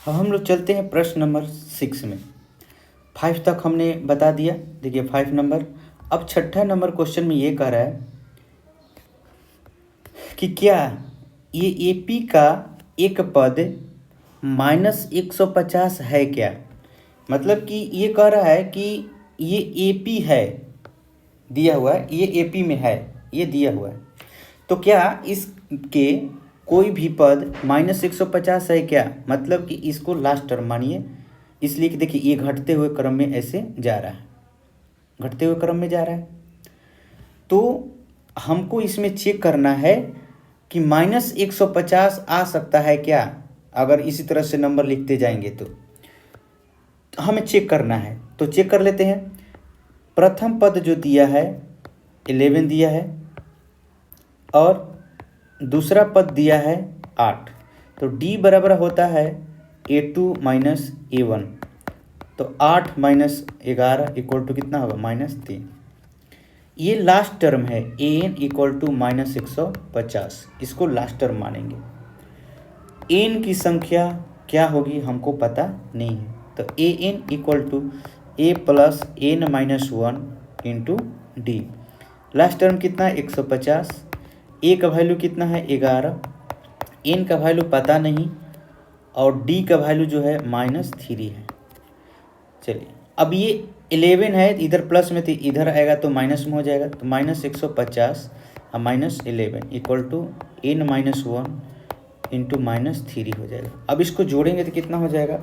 अब हम लोग चलते हैं प्रश्न नंबर 6 में। 5 तक हमने बता दिया। देखिए 5 नंबर। अब छठा नंबर क्वेश्चन में ये कह रहा है कि क्या ये एपी का एक पद -150 है क्या। मतलब कि ये कह रहा है कि ये एपी है, दिया हुआ है, ये एपी में है, ये दिया हुआ है, तो क्या इसके कोई भी पद -150 है क्या। मतलब कि इसको लास्ट टर्म मानिए, इसलिए कि देखिए ये घटते हुए क्रम में ऐसे जा रहा है, घटते हुए क्रम में जा रहा है। तो हमको इसमें चेक करना है कि -150 आ सकता है क्या। अगर इसी तरह से नंबर लिखते जाएंगे तो हमें चेक करना है। तो चेक कर लेते हैं। प्रथम पद जो दिया है 11 दिया है और दूसरा पद दिया है 8। तो d बराबर होता है A2 माइनस A1। तो 8 माइनस 11 इक्वल टू कितना होगा -3। ये लास्ट टर्म है an इक्वल टू -150, इसको लास्ट टर्म मानेंगे। n की संख्या क्या होगी हमको पता नहीं है, तो an equal to a plus n minus 1 into D. Last term कितना है 150, a का वैल्यू कितना है 11, n का वैल्यू पता नहीं और d का वैल्यू जो है -3 है। चलिए अब ये 11 है, इधर प्लस में, तो इधर आएगा तो माइनस में हो जाएगा। तो -150 और -11 equal to n minus 1 into -3 हो जाएगा। अब इसको जोड़ेंगे तो कितना हो जाएगा,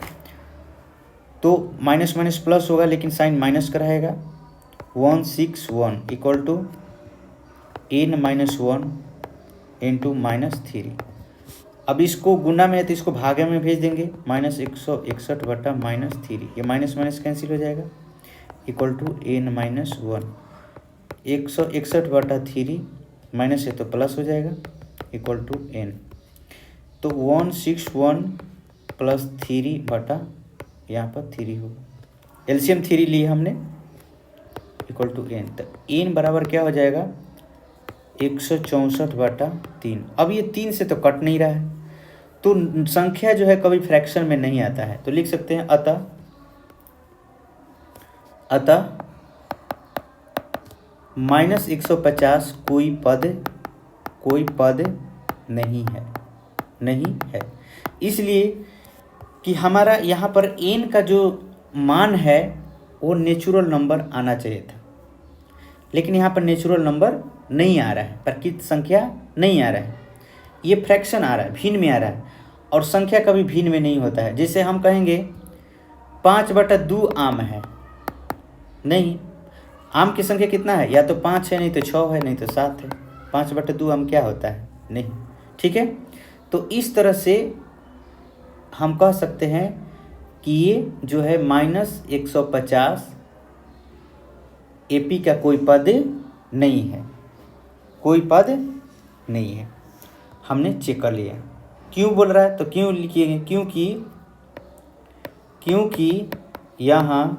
तो माइनस माइनस प्लस होगा लेकिन साइन माइनस का रहेगा। 161 equal to n minus 1 into -3। अब इसको गुना में है तो इसको भागे में भेज देंगे, -161 बटा -3, ये माइनस माइनस कैंसिल हो जाएगा, इक्वल टू n माइनस 1। 161 बटा 3 माइनस है तो प्लस हो जाएगा, इक्वल टू n। तो 161 प्लस 3 बटा यहाँ पर 3 होगा, एलसीएम 3 लिए हमने, इक्वल टू n। तो n बराबर क्या हो जाएगा 164 बटा 3। अब ये 3 से तो कट नहीं रहा है, तो संख्या जो है कभी फ्रैक्शन में नहीं आता है, तो लिख सकते हैं अतः -150 कोई पद नहीं है। इसलिए कि हमारा यहाँ पर n का जो मान है वो नेचुरल नंबर आना चाहिए था, लेकिन यहाँ पर नेचुरल नंबर नहीं आ रहा है, प्रकृत संख्या नहीं आ रहा है, ये फ्रैक्शन आ रहा है, भिन्न में आ रहा है। और संख्या कभी भिन्न में नहीं होता है। जैसे हम कहेंगे 5/2 आम है, नहीं, आम की संख्या कितना है, या तो 5 है, नहीं तो 6 है, नहीं तो 7 है। 5/2 आम क्या होता है, नहीं। ठीक है, तो इस तरह से हम कह सकते हैं कि ये जो है -150 एपी का कोई पद नहीं है, कोई पद नहीं है। हमने चेक कर लिया। क्यों बोल रहा है, तो क्यों लिखिएगा, क्योंकि यहाँ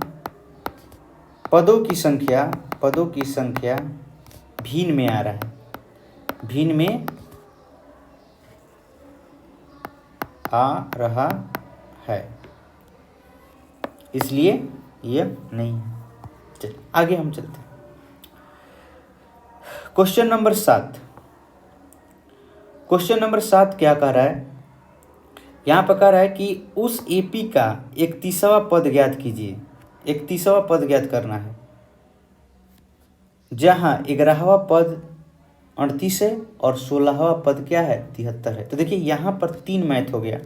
पदों की संख्या भिन्न में आ रहा है, भिन्न में आ रहा है, इसलिए यह नहीं है। चलिए आगे हम चलते हैं। Question number 7। क्वेश्चन नंबर 7 क्या कह रहा है, यहाँ पर कह रहा है कि उस एपी का 31वां पद ज्ञात कीजिए। 31वां पद ज्ञात करना है जहाँ 11वां पद 38 है और 16वां पद क्या है 73 है। तो देखिए यहाँ पर 3 मैथ हो गया।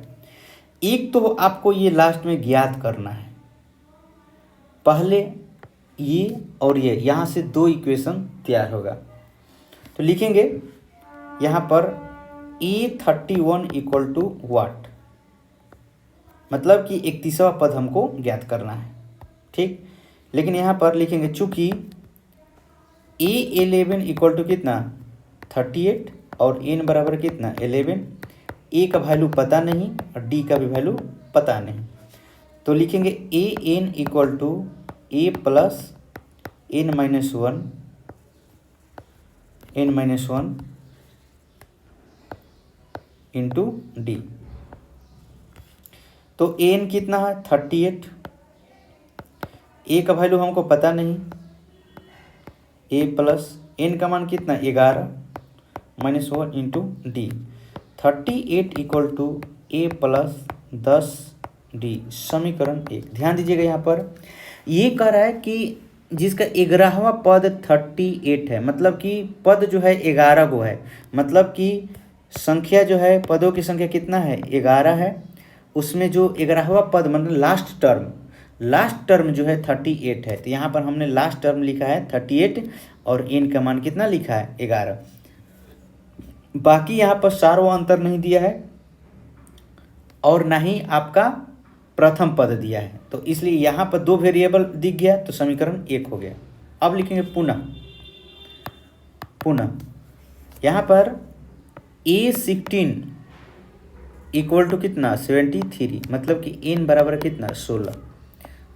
एक तो आपको ये लास्ट में ज्ञात करना है, पहले ये और ये, यहाँ से 2 इक्वेशन तैयार होगा। तो लिखेंगे यहाँ पर A31 इक्वल टू वाट, मतलब कि 31वां पद हमको ज्ञात करना है, ठीक। लेकिन यहाँ पर लिखेंगे चूंकि A11 इक्वल टू कितना 38 और n बराबर कितना 11, a का वैल्यू पता नहीं और d का भी वैल्यू पता नहीं, तो लिखेंगे an equal to a plus n minus 1 into d. तो एन कितना है 38, ए का वैल्यू हमको पता नहीं, ए प्लस एन का मान कितना 11 -1 into d, 38 equal to A plus 10 d, समीकरण 1। ध्यान दीजिएगा यहाँ पर ये कह रहा है कि जिसका 11वां पद 38 है, मतलब कि पद जो है 11 गो है, मतलब कि संख्या जो है पदों की संख्या कितना है 11 है, उसमें जो 11वां पद मतलब लास्ट टर्म जो है 38 है। तो यहाँ पर हमने लास्ट टर्म लिखा है 38 और एन का मान कितना लिखा है 11। बाकी यहाँ पर सार्वं अंतर नहीं दिया है और ना ही आपका प्रथम पद दिया है, तो इसलिए यहाँ पर 2 वेरिएबल दिख गया, तो समीकरण 1 हो गया। अब लिखेंगे पुनः यहाँ पर A16 इक्वल टू कितना 73, मतलब कि n बराबर कितना 16,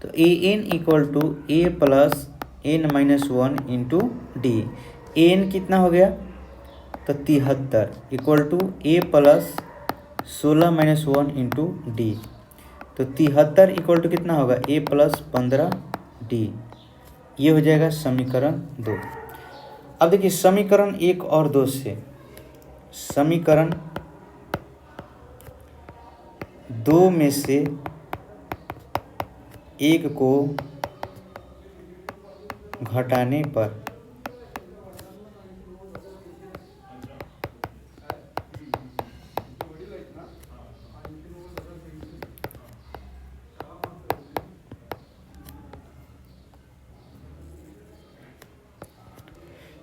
तो an equal to a plus n-1 into d, an कितना हो गया तो 73 equal to a plus 16-1 into d, तो 73 इक्वल टू कितना होगा a प्लस 15 डी, ये हो जाएगा समीकरण 2। अब देखिए समीकरण 1 और 2 से समीकरण 2 में से एक को घटाने पर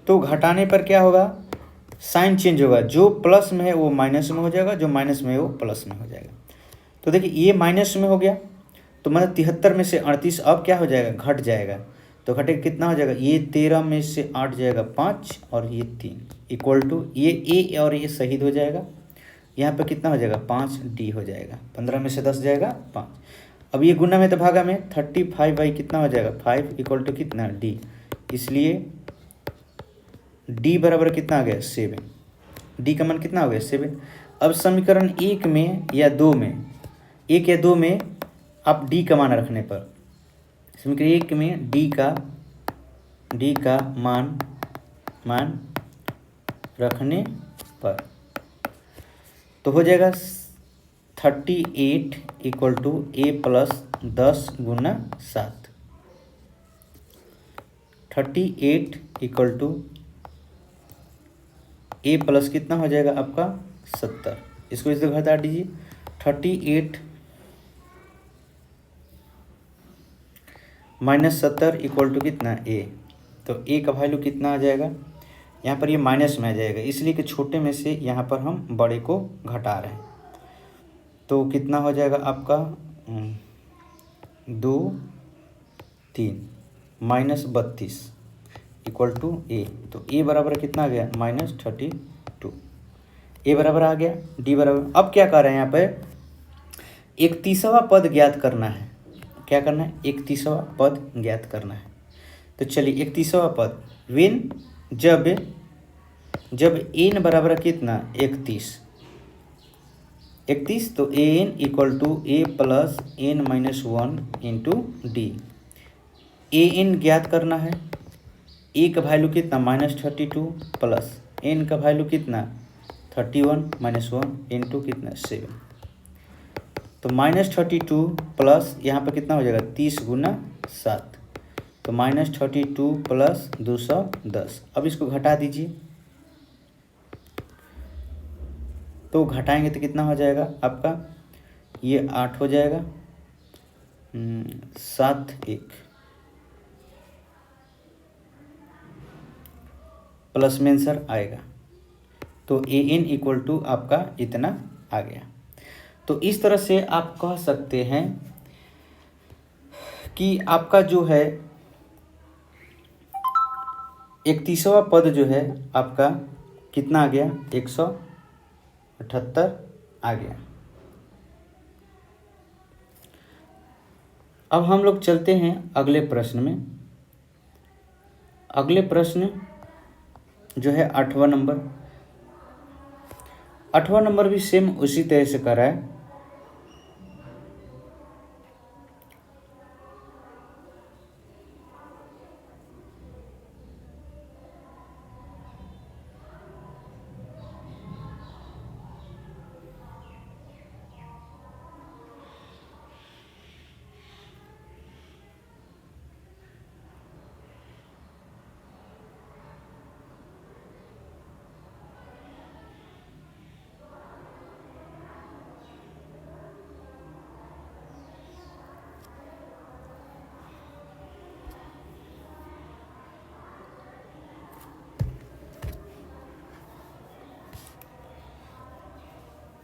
तो घटाने पर क्या होगा साइन चेंज होगा, जो प्लस में है वो माइनस में हो जाएगा, जो माइनस में है वो प्लस में हो जाएगा। तो देखिए ये माइनस में हो गया, तो मतलब 73 में से 38 अब क्या हो जाएगा घट जाएगा, तो घटे कितना हो जाएगा ये 13 में से 8 जाएगा 5 और ये 3 इक्वल टू ये ए और ये शहीद हो जाएगा, यहाँ पे कितना हो जाएगा 5 डी हो जाएगा, 15 में से 10 जाएगा 5। अब ये गुना में तो भागा में 35 बाई कितना हो जाएगा 5 इक्वल टू कितना डी, इसलिए डी बराबर कितना आ गया 7, डी का मान कितना हो गया 7। अब समीकरण 1 में या 2 में, 1 या 2 में आप डी का मान रखने पर, समीकरण 1 में डी का मान रखने पर तो हो जाएगा 38 इक्वल टू ए प्लस 10 गुना 7, 38 इक्वल टू ए प्लस कितना हो जाएगा आपका 70, इसको इसे घटा दीजिए 38 माइनस 70 इक्वल टू कितना ए, तो ए का वैल्यू कितना आ जाएगा, यहाँ पर ये माइनस में आ जाएगा, इसलिए कि छोटे में से यहाँ पर हम बड़े को घटा रहे हैं, तो कितना हो जाएगा आपका 2 3 माइनस 32 इक्वल टू ए, तो ए बराबर कितना आ गया -32, ए बराबर आ गया डी बराबर। अब क्या कर रहे हैं यहाँ पे 31वां पद ज्ञात करना है, क्या करना है 31वां पद ज्ञात करना है। तो चलिए 31वां पद वेन जब एन बराबर कितना 31 तो A N equal to A plus n-1 into D, A N ज्ञात करना है, ए का वैल्यू कितना -32 प्लस एन का वैल्यू कितना 31-1 इंटू कितना 7, तो -32 प्लस यहाँ पर कितना हो जाएगा 30 गुना 7, तो -32 प्लस 210। अब इसको घटा दीजिए, तो घटाएंगे तो कितना हो जाएगा आपका ये 8 हो जाएगा 7 1 प्लस में आंसर आएगा, तो ए एन इक्वल टू आपका इतना आ गया। तो इस तरह से आप कह सकते हैं कि आपका जो है 31वां पद जो है आपका कितना आ गया 178 आ गया। अब हम लोग चलते हैं अगले प्रश्न में। अगले प्रश्न जो है 8वां नंबर, 8वां नंबर भी सेम उसी तरह से कर रहा है।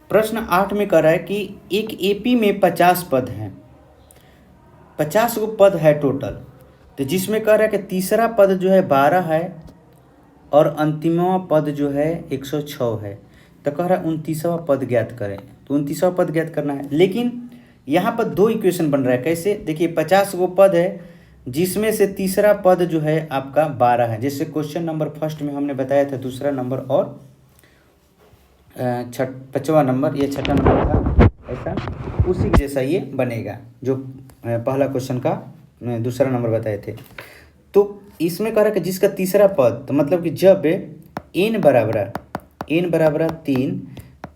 प्रश्न 8 में कह रहा है कि एक एपी में 50 पद हैं, 50 गो पद है टोटल। तो जिसमें कह रहा है कि तीसरा पद जो है 12 है और अंतिमवा पद जो है 106 है। तो कह रहा है 29वां पद ज्ञात करें। तो 29वां पद ज्ञात करना है, लेकिन यहाँ पर दो इक्वेशन बन रहा है। कैसे? देखिए 50 गो पद है जिसमें से तीसरा पद जो है आपका 12 है। जैसे क्वेश्चन नंबर फर्स्ट में हमने बताया था दूसरा नंबर और 5वां नंबर, ये 6ठा नंबर था, ऐसा उसी जैसा ये बनेगा जो पहला क्वेश्चन का दूसरा नंबर बताए थे। तो इसमें कह रहा है कि जिसका तीसरा पद, तो मतलब कि जब n बराबर 3,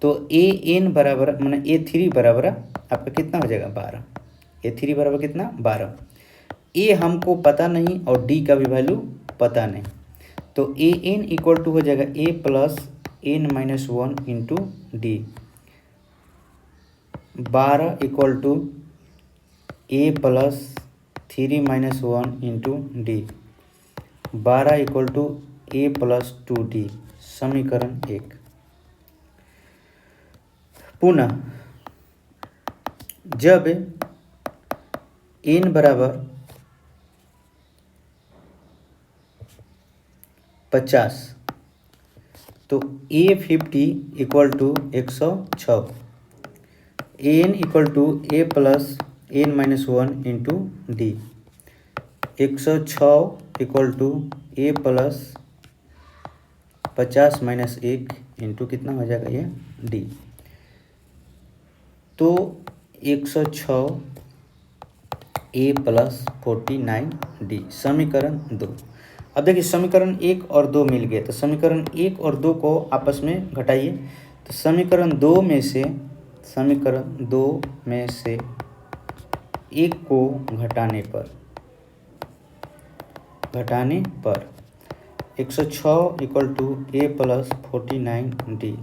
तो an बराबर मैंने a3 बराबर आपका कितना हो जाएगा 12। a3 बराबर कितना 12। a हमको पता नहीं और d का भी वैल्यू पता नहीं, तो an इक्वल टू हो जाएगा a plus n-1 into d. 12 equal to a plus 3-1 into d. 12 equal to a plus 2d, समीकरण 1। पुनः जब n बराबर 50, तो a50 equal to 106, an equal to a plus n-1 into d. 106 equal to a plus 50 minus 1 into कितना हो जाएगा ये d। तो 106 a प्लस 49d, समीकरण 2। अब देखिए समीकरण 1 और 2 मिल गए, तो समीकरण 1 और 2 को आपस में घटाइए। तो समीकरण 2 में से 1 को घटाने पर 106 equal to a plus 49d,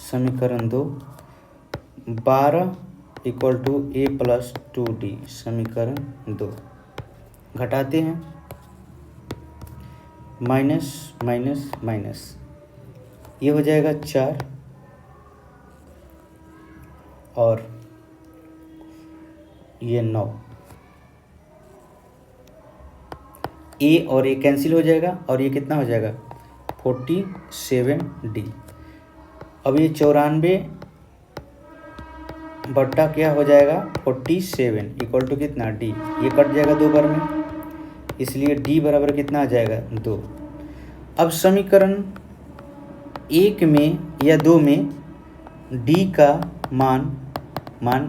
समीकरण 2। 12 equal to a plus 2d, समीकरण 2। घटाते हैं, माइनस माइनस माइनस, ये हो जाएगा 4 और ये 9। a और a कैंसिल हो जाएगा और ये कितना हो जाएगा 47d। अब ये 94 बट्टा क्या हो जाएगा 47 इक्वल टू कितना d, ये कट जाएगा 2 बार में, इसलिए d बराबर कितना आ जाएगा 2। अब समीकरण 1 में या 2 में d का मान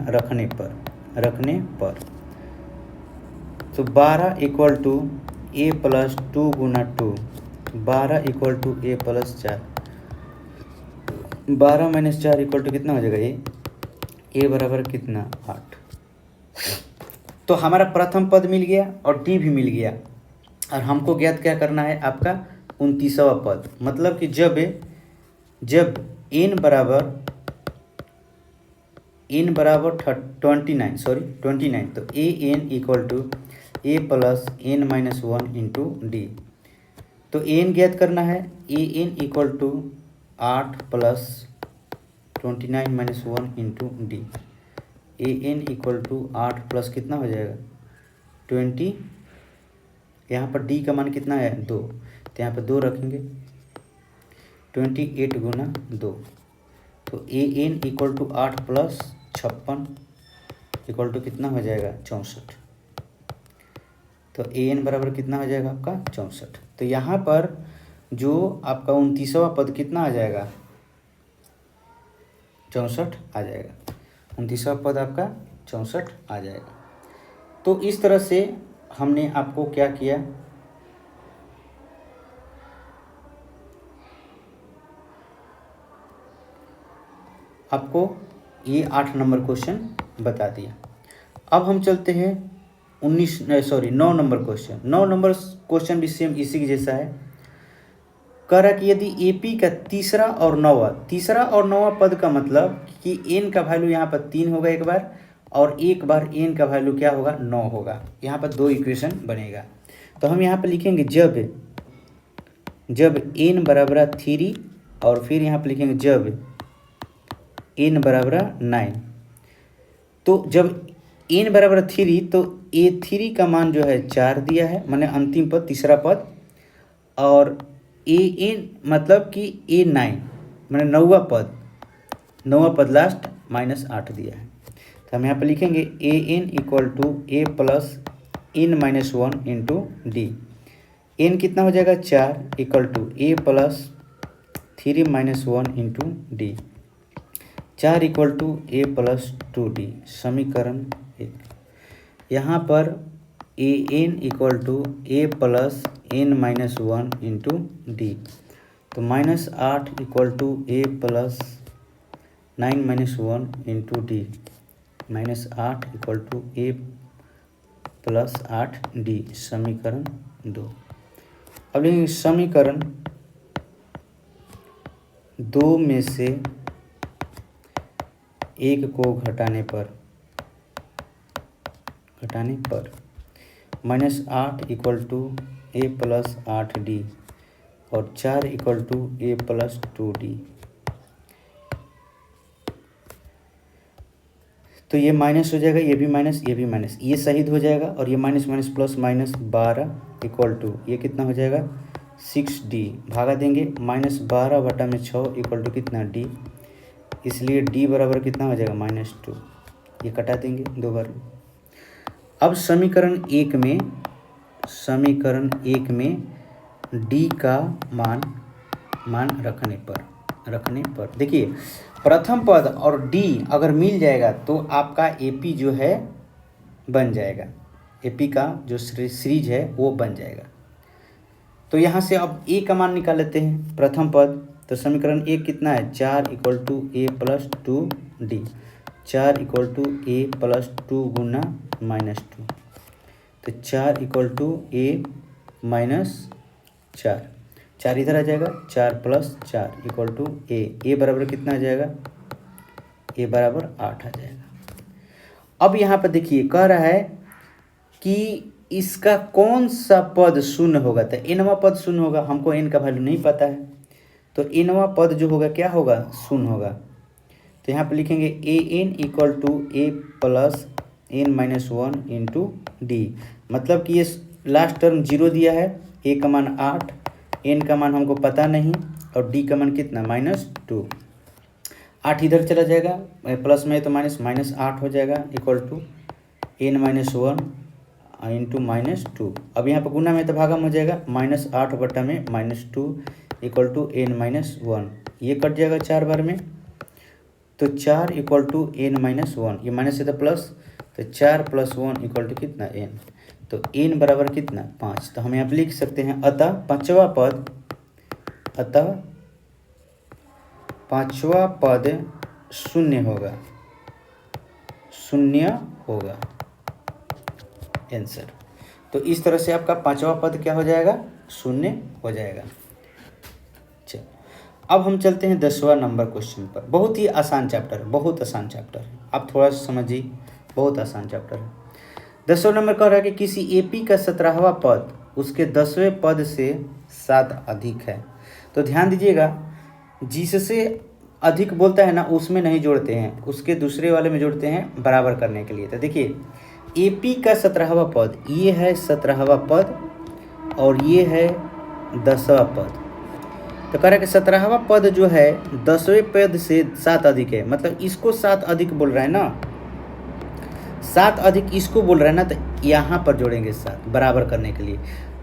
रखने पर तो 12 इक्वल टू a प्लस 2 गुना 2, 12 equal to a plus 4, 12 minus 4 equal to कितना हो जाएगा ये a बराबर कितना 8। तो हमारा प्रथम पद मिल गया और d भी मिल गया, और हमको ज्ञात क्या करना है आपका 29वां पद। मतलब कि जब n बराबर 29, तो an equal to a plus n-1 into d. तो an ज्ञात करना है, an equal to 8 plus 29 minus 1 into d. an equal to 8 plus कितना हो जाएगा 20, यहाँ पर d का मान कितना है 2, तो यहाँ पर 2 रखेंगे, 28 गुना 2। तो an equal to 8 plus 56 equal to कितना हो जाएगा 64। तो an बराबर कितना हो जाएगा आपका 64। तो यहाँ पर जो आपका 29वां पद कितना आ जाएगा 64 आ जाएगा, 29वां पद आपका 64 आ जाएगा। तो इस तरह से हमने आपको क्या किया, आपको ये 8 नंबर क्वेश्चन बता दिया। अब हम चलते हैं 9 नंबर क्वेश्चन। 9 नंबर क्वेश्चन भी सेम इसी के जैसा है। कह रहा कि यदि एपी का तीसरा और नौवां पद का मतलब कि एन का वैल्यू यहाँ पर 3 होगा एक बार, और एक बार एन का वैल्यू क्या होगा 9 होगा। यहाँ पर 2 इक्वेशन बनेगा। तो हम यहाँ पर लिखेंगे जब एन बराबर 3, और फिर यहाँ पर लिखेंगे n बराबर 9। तो जब n बराबर 3 तो a3 का मान जो है 4 दिया है, माने अंतिम पद तीसरा पद, और an मतलब कि a9 माने नौवा पद लास्ट -8 दिया है। तो हम यहाँ पर लिखेंगे an equal to a plus n-1 into d. n कितना हो जाएगा 4 equal to a plus 3-1 into d. 4 equal to a plus 2d, समीकरण 1। यहाँ पर an equal to a plus n-1 into d. तो -8 equal to a plus 9-1 into d, -8 equal to a plus 8d, समीकरण 2। अब लिखेंगे समीकरण 2 में से 1 को घटाने पर -8 equal to a plus 8d और 4 equal to a plus 2d। तो ये माइनस हो जाएगा, ये भी माइनस, ये भी माइनस, ये शहीद हो जाएगा, और ये minus minus plus -12 equal to ये कितना हो जाएगा 6d। भागा देंगे, -12/6 इक्वल टू कितना d, इसलिए d बराबर कितना हो जाएगा -2। ये कटा देंगे 2 बार। अब समीकरण एक में d का मान रखने पर देखिए प्रथम पद और d अगर मिल जाएगा तो आपका AP जो है बन जाएगा, AP का जो सीरीज है वो बन जाएगा। तो यहाँ से अब a का मान निकाल लेते हैं, प्रथम पद। तो समीकरण 1 कितना है 4 equal to a plus 2d, 4 equal to a plus 2 गुना -2। तो 4 इक्वल टू a -4, 4 इधर आ जाएगा, 4 प्लस 4 इक्वल टू a बराबर कितना आ जाएगा, a बराबर 8 आ जाएगा। अब यहाँ पर देखिए कह रहा है कि इसका कौन सा पद शून्य होगा। तो nवां पद शून्य होगा, हमको n का वैल्यू नहीं पता है, तो nवां पद जो होगा क्या होगा, शून्य होगा। तो यहाँ पर लिखेंगे an equal to a plus n-1 into d, मतलब कि ये लास्ट टर्म 0 दिया है, a का मान 8, n का मान हमको पता नहीं, और d का मान कितना -2। 8 इधर चला जाएगा, प्लस में तो -8 हो जाएगा इक्वल टू n-1 इंटू -2। अब यहाँ पर गुना में तो भागम हो जाएगा, -8/2 इक्वल टू n-1, ये कट जाएगा 4 बार में। तो 4 इक्वल टू n-1, ये माइनस से तो प्लस, तो 4 + 1 इक्वल टू कितना n। तो n बराबर कितना 5। तो हम यहाँ पर लिख सकते हैं अतः पांचवा पद शून्य होगा आंसर। तो इस तरह से आपका पांचवा पद क्या हो जाएगा, शून्य हो जाएगा। चल अब हम चलते हैं 10वां नंबर क्वेश्चन पर। बहुत ही आसान चैप्टर है, बहुत आसान चैप्टर है, आप थोड़ा सा समझिए, बहुत आसान चैप्टर है। 10वां नंबर कह रहा है कि किसी AP का 17वां पद उसके 10वें पद से 7 अधिक है। तो ध्यान दीजिएगा, जिससे अधिक बोलता है ना उसमें नहीं जोड़ते हैं, उसके दूसरे वाले में जोड़ते हैं बराबर करने के लिए। तो देखिए AP का 17वां पद, ये है 17वां पद और ये है 10वां पद। तो कह रहा है कि 17वां पद जो है 10वें पद से 7 अधिक है, मतलब इसको 7 अधिक बोल रहा है ना, 7 अधिक इसको बोल रहा है ना, तो यहाँ पर जोड़ेंगे 7 बराबर करने के लिए,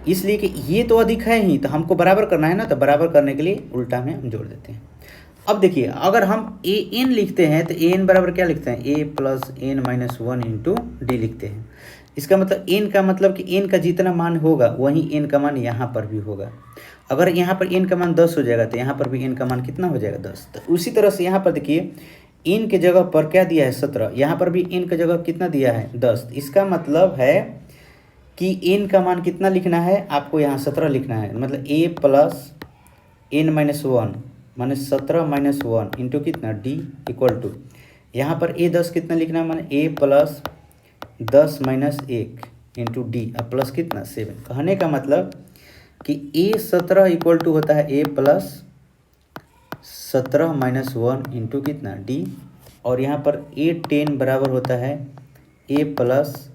इसलिए कि ये तो अधिक है ही, तो हमको बराबर करना है ना, तो बराबर करने के लिए उल्टा में हम जोड़ देते हैं। अब देखिए अगर हम an लिखते हैं तो an बराबर क्या लिखते हैं, a plus n-1 into D लिखते हैं। इसका मतलब n का मतलब कि n का जितना मान होगा वही n का मान यहाँ पर भी होगा। अगर यहाँ पर n का मान 10 हो जाएगा तो यहाँ पर भी n का मान कितना हो जाएगा 10। तो उसी तरह से यहाँ पर देखिए n के जगह पर क्या दिया है 17, यहाँ पर भी n के जगह कितना दिया है 10। इसका मतलब है कि n का मान कितना लिखना है आपको, यहाँ 17 लिखना है, मतलब a प्लस n-1 माने 17-1 इंटू कितना d इक्वल टू, यहाँ पर a 10 कितना लिखना है, माने a प्लस 10-1 इंटू डी, अब प्लस कितना 7। कहने का मतलब कि a 17 इक्वल टू होता है a प्लस 17 माइनस 1 इंटू कितना डी, और यहाँ पर A10 बराबर होता है A plus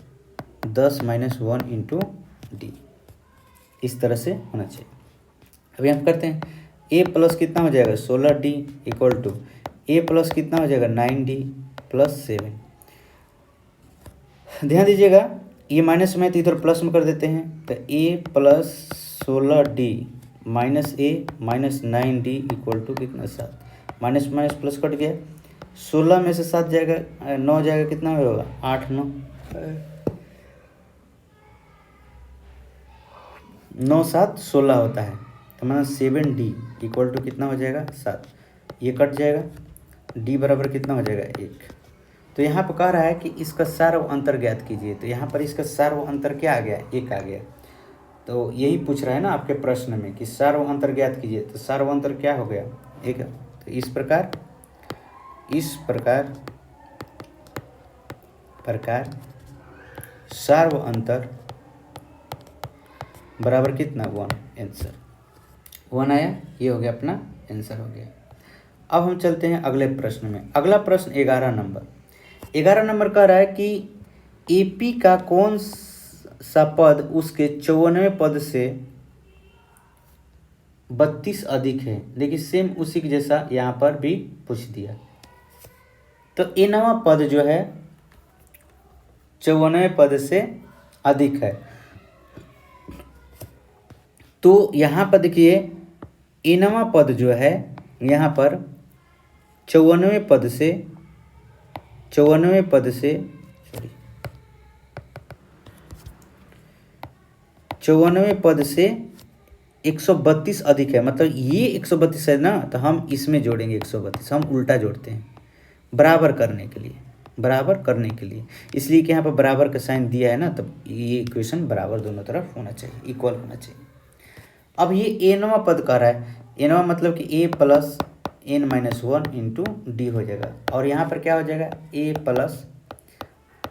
10 minus 1 into d. इस तरह से होना चाहिए। अब यहाँ करते हैं A प्लस कितना हो जाएगा 16D equal to A plus कितना हो जाएगा 9D प्लस 7। ध्यान दीजिएगा ये माइनस में तो इधर प्लस में कर देते हैं, तो A plus 16D minus A minus 9D equal to कितना 7। माइनस माइनस प्लस कट गया, 16 में से 7 जाएगा 9 जाएगा, कितना होगा 8 9 9 7 16 होता है, तो मतलब 7D इक्वल टू कितना हो जाएगा 7। ये कट जाएगा, D बराबर कितना हो जाएगा 1। तो यहाँ पर कह रहा है कि इसका सार्व अंतर ज्ञात कीजिए, तो यहाँ पर इसका सार्व अंतर क्या आ गया 1 आ गया। तो यही पूछ रहा है ना आपके प्रश्न में कि सार्व अंतर ज्ञात कीजिए, तो सार्व अंतर क्या हो गया 1। तो इस प्रकार सार्व अंतर बराबर कितना 1, आंसर 1 आया। ये हो गया अपना आंसर हो गया। अब हम चलते हैं अगले प्रश्न में। अगला प्रश्न 11 नंबर कह रहा है कि एपी का कौन सा पद उसके 54वें पद से 32 अधिक है। देखिए सेम उसी के जैसा यहाँ पर भी पूछ दिया। तो एनवा पद जो है 54वें पद से अधिक है, तो यहाँ पर देखिए एनवा पद जो है यहाँ पर 54वें पद से 132 अधिक है। मतलब ये 132 है ना, तो हम इसमें जोड़ेंगे 132, हम उल्टा जोड़ते हैं बराबर करने के लिए। इसलिए कि यहाँ पर बराबर का साइन दिया है ना, तब ये इक्वेशन बराबर दोनों तरफ होना चाहिए, इक्वल होना चाहिए। अब ये एनवा पद कह रहा है, एनवा मतलब कि A plus n minus 1 into d हो जाएगा, और यहाँ पर क्या हो जाएगा A plus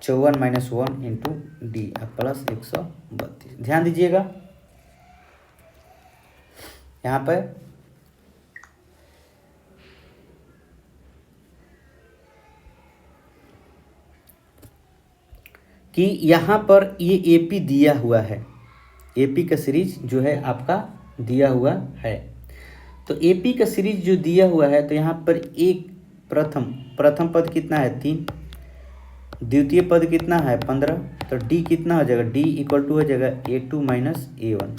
54 minus 1 into D plus 132। ध्यान दीजिएगा यहाँ पर कि यहाँ पर ये AP दिया हुआ है, AP का सीरीज जो है आपका दिया हुआ है। तो AP का सीरीज जो दिया हुआ है, तो यहाँ पर एक प्रथम पद कितना है 3, द्वितीय पद कितना है 15, तो D कितना हो जाएगा D इक्वल टू हो जाएगा A2 माइनस A1।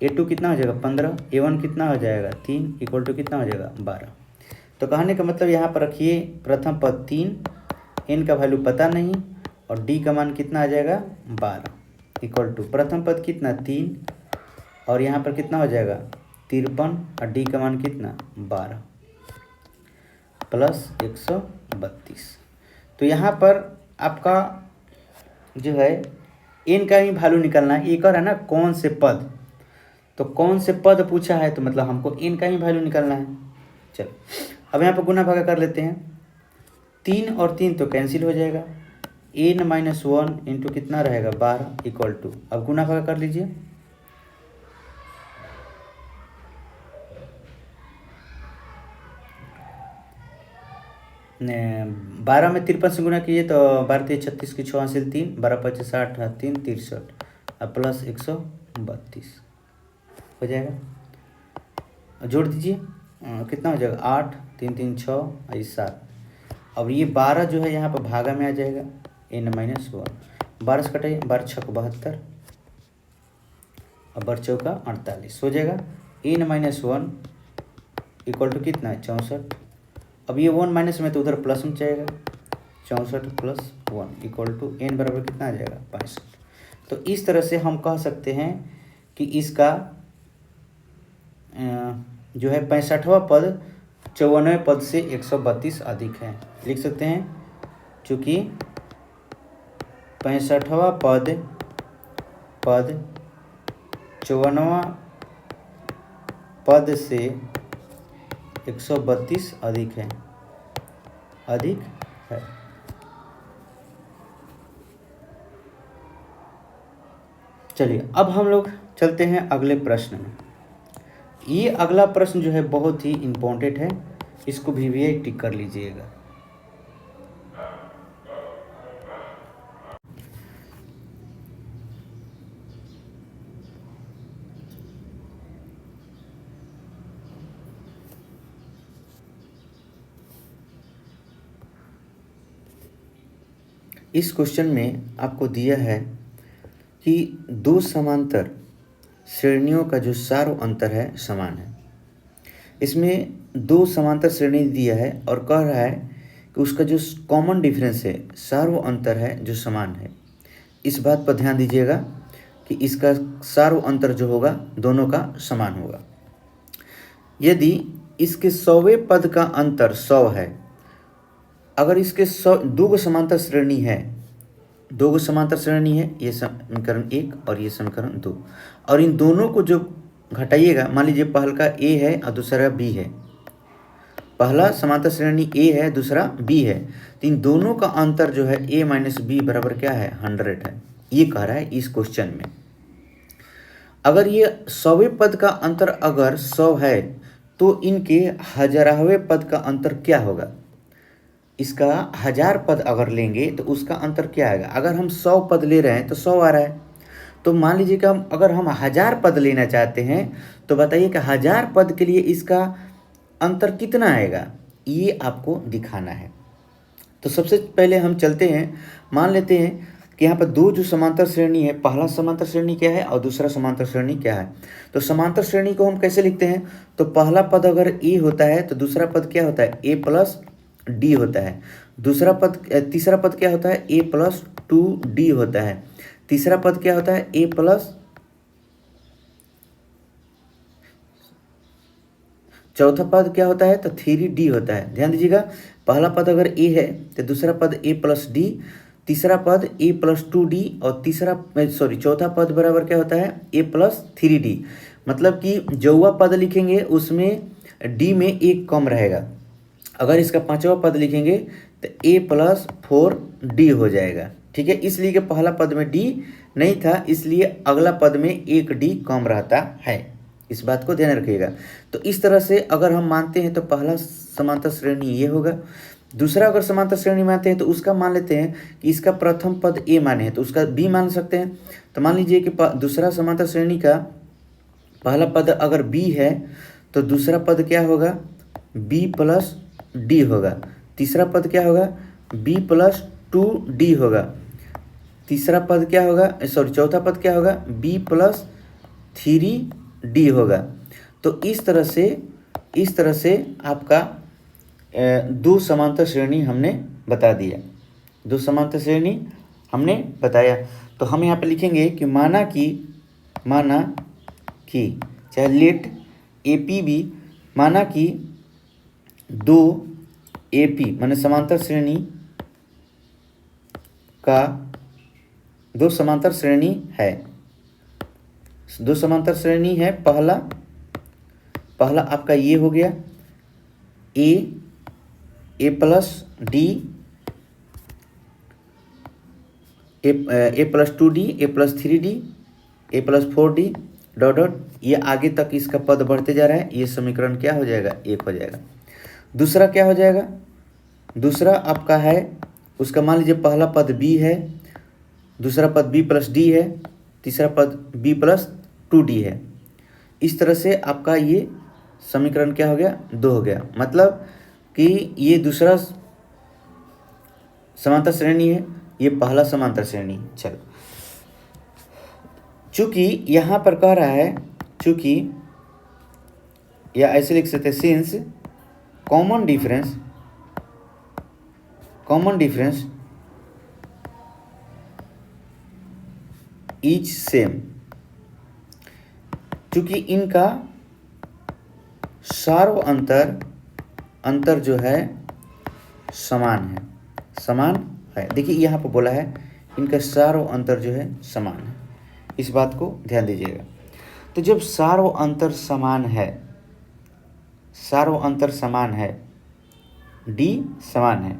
A2 कितना हो जाएगा 15, A1 कितना हो जाएगा 3 इक्वल टू कितना हो जाएगा 12। तो कहने का मतलब यहाँ पर रखिए प्रथम पद 3, n का वैल्यू पता नहीं, और D का मान कितना आ जाएगा 12 इक्वल टू प्रथम पद कितना 3, और यहाँ पर कितना हो जाएगा 53, और D का मान कितना 12 प्लस 132। तो यहाँ पर आपका जो है n का ही वैल्यू निकालना है। एक और है ना कौन से पद, तो कौन से पद पूछा है, तो मतलब हमको n का ही वैल्यू निकालना है। चलो अब यहाँ पर गुना भागा कर लेते हैं। 3 और 3 तो कैंसिल हो जाएगा, n माइनस 1 इंटू कितना रहेगा 12 इक्वल टू, अब गुना भागा कर लीजिए। ने 12 में 53 से गुना कीजिए तो 12 3 36 की 6 हासिल 3, 12 5 60 3 63 अब प्लस 132 हो जाएगा। जोड़ दीजिए कितना हो जाएगा 8 3 3 6 और 7। अब ये 12 जो है यहाँ पर भागा में आ जाएगा n माइनस 1, 12 से कटाइए 12 6 72 और 12 चौका 48 हो जाएगा। n माइनस 1 इक्वल टू कितना है 64। अब ये 1 माइनस में तो उधर प्लस में जाएगा, 64 प्लस 1 इक्वल टू n बराबर कितना आ जाएगा 65। तो इस तरह से हम कह सकते हैं कि इसका जो है 65वां पद 54वें पद से 132 अधिक है। लिख सकते हैं चूँकि 65वां पद 54वां पद से 132 अधिक है। चलिए अब हम लोग चलते हैं अगले प्रश्न में। ये अगला प्रश्न जो है बहुत ही इम्पोर्टेंट है, इसको भी भैया टिक कर लीजिएगा। इस क्वेश्चन में आपको दिया है कि दो समांतर श्रेणियों का जो सार्व अंतर है समान है। इसमें दो समांतर श्रेणी दिया है और कह रहा है कि उसका जो कॉमन डिफरेंस है, सार्व अंतर है जो समान है। इस बात पर ध्यान दीजिएगा कि इसका सार्व अंतर जो होगा दोनों का समान होगा। यदि इसके 100वें पद का अंतर 100 है, अगर इसके 2 समांतर श्रेणी है, 2 समांतर श्रेणी है, ये समीकरण 1 और ये समीकरण 2, और इन दोनों को जो घटाइएगा, मान लीजिए पहला का ए है और दूसरा बी है, पहला समांतर श्रेणी ए है, दूसरा बी है, तो इन दोनों का अंतर जो है ए माइनस बी बराबर क्या है 100 है। ये कह रहा है इस क्वेश्चन में। अगर ये 100वें पद का अंतर अगर 100 है तो इनके 1000वें पद का अंतर क्या होगा। इसका 1000 पद अगर लेंगे तो उसका अंतर क्या आएगा। अगर हम 100 पद ले रहे हैं तो 100 आ रहा है, तो मान लीजिए कि अगर हम 1000 पद लेना चाहते हैं तो बताइए कि 1000 पद के लिए इसका अंतर कितना आएगा, ये आपको दिखाना है। तो सबसे पहले हम चलते हैं, मान लेते हैं कि यहाँ पर 2 जो समांतर श्रेणी है, पहला समांतर श्रेणी क्या है और दूसरा समांतर श्रेणी क्या है। तो समांतर श्रेणी को हम कैसे लिखते हैं, तो पहला पद अगर ए होता है तो दूसरा पद क्या होता है ए प्लस डी होता है। तीसरा पद क्या होता है ए प्लस 2डी होता है। तीसरा पद क्या होता है ए प्लस, चौथा पद क्या होता है तो 3d होता है। ध्यान दीजिएगा, पहला पद अगर ए है तो दूसरा पद ए प्लस डी, तीसरा पद ए प्लस 2d और चौथा पद बराबर क्या होता है ए प्लस 3d। मतलब कि जौवा पद लिखेंगे उसमें डी में एक कम रहेगा। अगर इसका 5वां पद लिखेंगे तो ए प्लस 4d हो जाएगा। ठीक है, इसलिए कि पहला पद में डी नहीं था, इसलिए अगला पद में एक डी कम रहता है। इस बात को ध्यान रखिएगा। तो इस तरह से अगर हम मानते हैं तो पहला समांतर श्रेणी ये होगा। दूसरा अगर समांतर श्रेणी मानते हैं तो उसका मान लेते हैं कि इसका प्रथम पद ए माने हैं तो उसका बी मान सकते हैं। तो मान लीजिए कि दूसरा समांतर श्रेणी का पहला पद अगर बी है तो दूसरा पद क्या होगा बी प्लस डी होगा। तीसरा पद क्या होगा बी प्लस 2d होगा। तीसरा पद क्या होगा चौथा पद क्या होगा बी प्लस 3d होगा। तो इस तरह से आपका 2 समांतर श्रेणी हमने बता दिया। 2 समांतर श्रेणी हमने बताया। तो हम यहाँ पे लिखेंगे कि माना कि चाहे लेट AP भी, माना कि 2 AP माने समांतर श्रेणी का 2 समांतर श्रेणी है। 2 समांतर श्रेणी है। पहला आपका ये हो गया ए प्लस डी, ए प्लस 2d, ए प्लस 3d, ए प्लस 4d डॉट डॉट, ये आगे तक इसका पद बढ़ते जा रहा है। ये समीकरण क्या हो जाएगा 1 हो जाएगा। दूसरा क्या हो जाएगा, दूसरा आपका है उसका मान लीजिए पहला पद b है, दूसरा पद b प्लस डी है, तीसरा पद b प्लस 2d है। इस तरह से आपका ये समीकरण क्या हो गया 2 हो गया। मतलब कि ये दूसरा समांतर श्रेणी है, ये पहला समांतर श्रेणी। चलो, चूंकि यहाँ पर कह रहा है, चूंकि या ऐसे लिख सकते हैं since common difference is same, चूंकि इनका सार्व अंतर जो है समान है। देखिए यहाँ पर बोला है इनका सार्व अंतर जो है समान है। इस बात को ध्यान दीजिएगा। तो जब सार्व अंतर समान है, d समान है,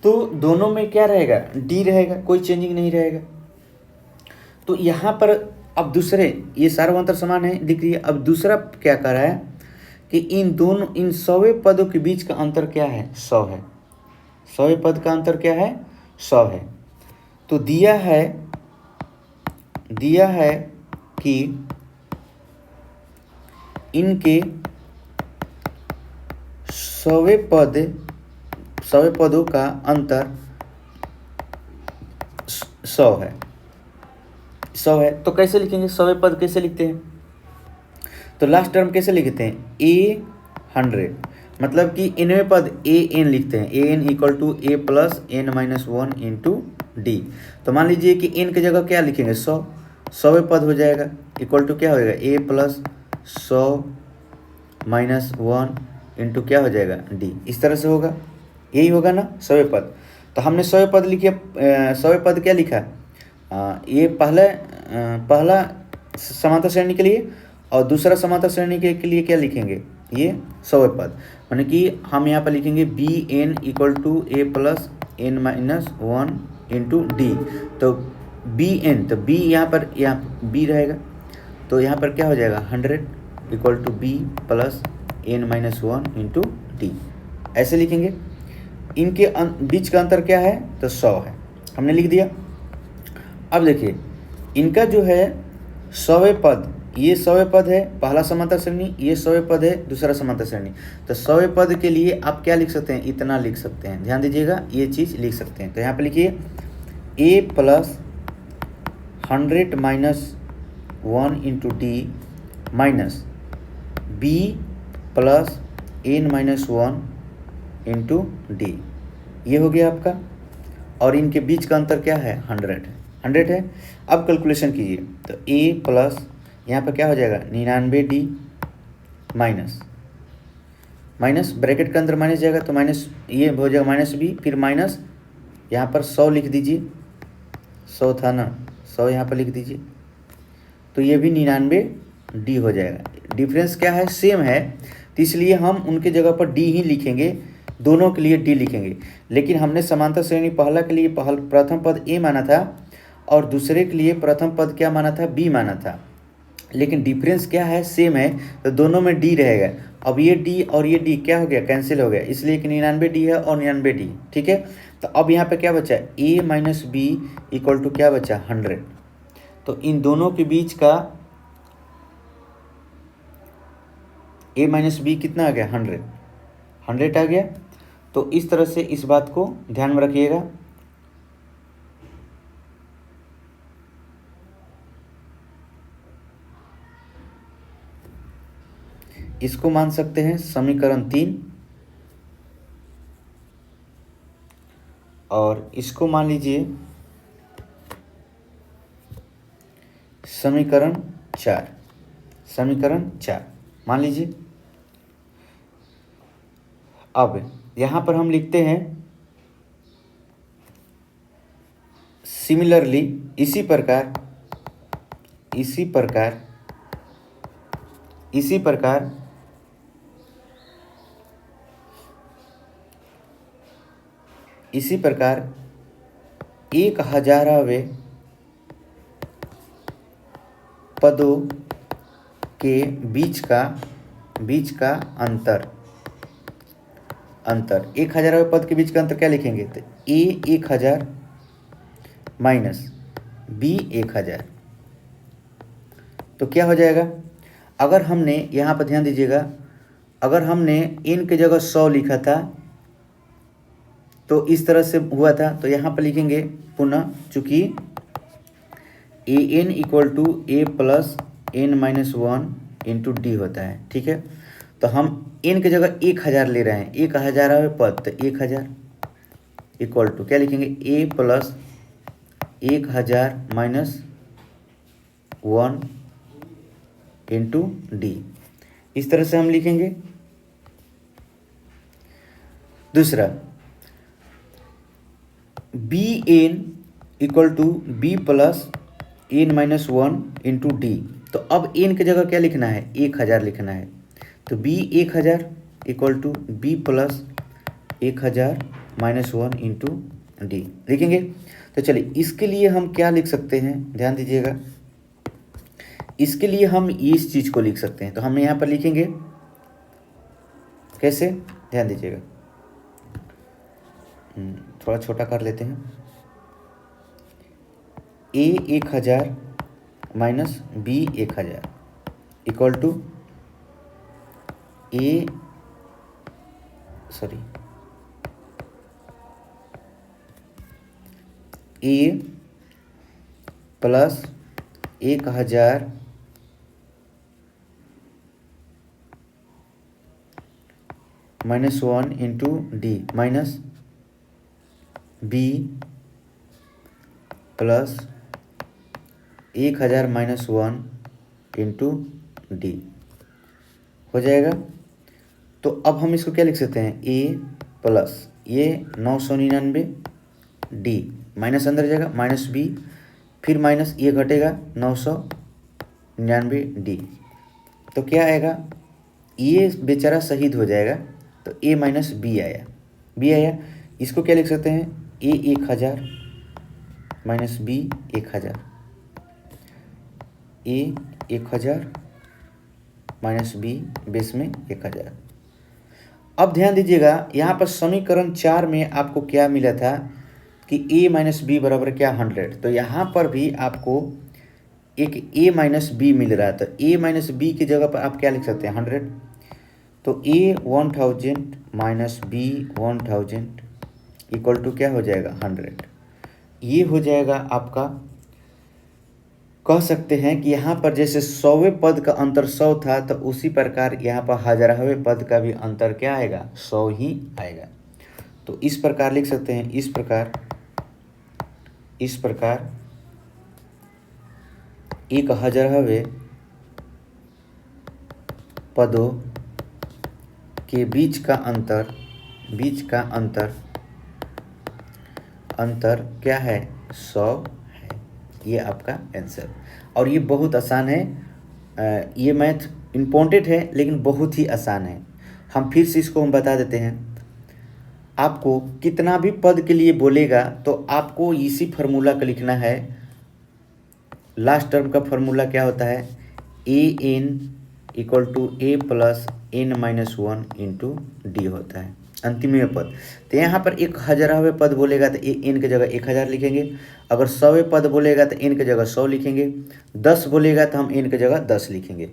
तो दोनों में क्या रहेगा d रहेगा, कोई चेंजिंग नहीं रहेगा। तो यहाँ पर अब दूसरे ये सार्व अंतर समान है दिख रही है। अब दूसरा क्या कर रहा है कि इन सौवें पदों के बीच का अंतर क्या है, 100 है। सौवें पद का अंतर क्या है, 100 है। तो दिया है कि इनके सौवें पदों का अंतर 100 है। 100 है तो कैसे लिखेंगे, सौवें पद कैसे लिखते हैं, तो लास्ट टर्म कैसे लिखते हैं, A100, मतलब कि इनमें पद an लिखते हैं, an equal to a plus n-1 into d. तो मान लीजिए कि n की जगह क्या लिखेंगे, 100, 100वें पद हो जाएगा, इक्वल टू क्या हो जाएगा, a प्लस 100-1 इंटू क्या हो जाएगा, डी। इस तरह से होगा, यही होगा ना 100वें पद। तो हमने 100वें पद लिखे, 100वें पद क्या लिखा, ये पहला समांतर श्रेणी के लिए और दूसरा समांतर श्रेणी के लिए क्या लिखेंगे, ये 100वें पद, यानी कि हम यहाँ पर लिखेंगे bn equal to a plus n-1 into d. तो bn, तो b यहाँ b रहेगा, तो यहाँ पर क्या हो जाएगा 100 equal to b plus n-1 into d, ऐसे लिखेंगे। इनके बीच का अंतर क्या है, तो 100 है, हमने लिख दिया। अब देखिए इनका जो है 100वें पद, ये 100वें पद है पहला समांतर श्रेणी, ये 100वें पद है दूसरा समांतर श्रेणी। तो 100वें पद के लिए आप क्या लिख सकते हैं, इतना लिख सकते हैं, ध्यान दीजिएगा, ये चीज़ लिख सकते हैं। तो यहाँ पे लिखिए a plus 100-1 into D minus b plus n-1 into D, ये हो गया आपका। और इनके बीच का अंतर क्या है, 100 है। अब कैलकुलेशन कीजिए, तो a प्लस यहाँ पर क्या हो जाएगा 99d माइनस ब्रैकेट के अंदर माइनस जाएगा, तो माइनस ये हो जाएगा माइनस b, फिर माइनस यहाँ पर 100 लिख दीजिए, 100 था ना, 100 यहाँ पर लिख दीजिए, तो ये भी 99d हो जाएगा। डिफरेंस क्या है, सेम है, तो इसलिए हम उनके जगह पर d ही लिखेंगे, दोनों के लिए d लिखेंगे। लेकिन हमने समांतर श्रेणी पहला के लिए प्रथम पद a माना था और दूसरे के लिए प्रथम पद क्या माना था, b माना था, लेकिन डिफरेंस क्या है, सेम है, तो दोनों में d रहेगा। अब ये d और ये d क्या हो गया, कैंसिल हो गया, इसलिए कि 99d है और 99d, ठीक है। तो अब यहाँ पे क्या बचा, a minus b equal to क्या बचा, 100। तो इन दोनों के बीच का a माइनस बी कितना आ गया, 100 आ गया। तो इस तरह से इस बात को ध्यान में रखिएगा। इसको मान सकते हैं समीकरण 3 और इसको मान लीजिए समीकरण 4 मान लीजिए। अब यहाँ पर हम लिखते हैं सिमिलरली, इसी प्रकार इसी प्रकार 1000वें पदों के बीच का अंतर 1000वें पद के बीच का अंतर क्या लिखेंगे, तो a 1000 माइनस b 1000, तो क्या हो जाएगा। अगर हमने यहाँ पर ध्यान दीजिएगा, अगर हमने n की जगह 100 लिखा था तो इस तरह से हुआ था, तो यहाँ पर लिखेंगे पुनः, चूँकि an equal to a plus n-1 into d होता है, ठीक है। तो हम n की जगह 1000 ले रहे हैं, 1000वें पद, तो 1000 इक्वल टू क्या लिखेंगे, a plus 1000 minus 1 into d, इस तरह से हम लिखेंगे। दूसरा bn equal to b plus n-1 into d, तो अब n की जगह क्या लिखना है, 1000 लिखना है, तो b 1000 equal to b plus 1000 minus 1 into d लिखेंगे। तो चलिए इसके लिए हम क्या लिख सकते हैं, ध्यान दीजिएगा, इसके लिए हम इस चीज़ को लिख सकते हैं। तो हम यहाँ पर लिखेंगे कैसे, ध्यान दीजिएगा, थोड़ा छोटा कर लेते हैं। A 1000 minus B 1000 equal to A plus 1000 -1 into D minus B plus 1000 -1 into D हो जाएगा। तो अब हम इसको क्या लिख सकते हैं, A प्लस ये 999 D माइनस अंदर जाएगा माइनस B, फिर माइनस ये घटेगा 999 D, तो क्या आएगा, ये बेचारा शहीद हो जाएगा, तो A माइनस B आया। इसको क्या लिख सकते हैं, A 1000 minus B 1000, A 1000 minus B base में 1000। अब ध्यान दीजिएगा, यहाँ पर समीकरण 4 में आपको क्या मिला था कि A माइनस बी बराबर क्या 100, तो यहाँ पर भी आपको एक A माइनस बी मिल रहा है, तो A माइनस बी की जगह पर आप क्या लिख सकते हैं 100, तो A 1000 minus B 1000 equal to क्या हो जाएगा 100। ये हो जाएगा आपका, कह सकते हैं कि यहाँ पर जैसे 100वें पद का अंतर 100 था, तो उसी प्रकार यहाँ पर 1000वें पद का भी अंतर क्या आएगा, 100 ही आएगा। तो इस प्रकार लिख सकते हैं, इस प्रकार 1000वें पदों के बीच का अंतर क्या है, 100 है। ये आपका आंसर, और ये बहुत आसान है। ये मैथ इम्पोर्टेंट है लेकिन बहुत ही आसान है। हम फिर से इसको हम बता देते हैं, आपको कितना भी पद के लिए बोलेगा तो आपको इसी फार्मूला का लिखना है। लास्ट टर्म का फार्मूला क्या होता है, an equal to a plus n minus 1 into d होता है अंतिम पद। तो यहाँ पर 1000वें पद बोलेगा तो n की जगह 1000 लिखेंगे, अगर 100वें पद बोलेगा तो n की जगह 100 लिखेंगे, 10 बोलेगा तो हम n की जगह 10 लिखेंगे।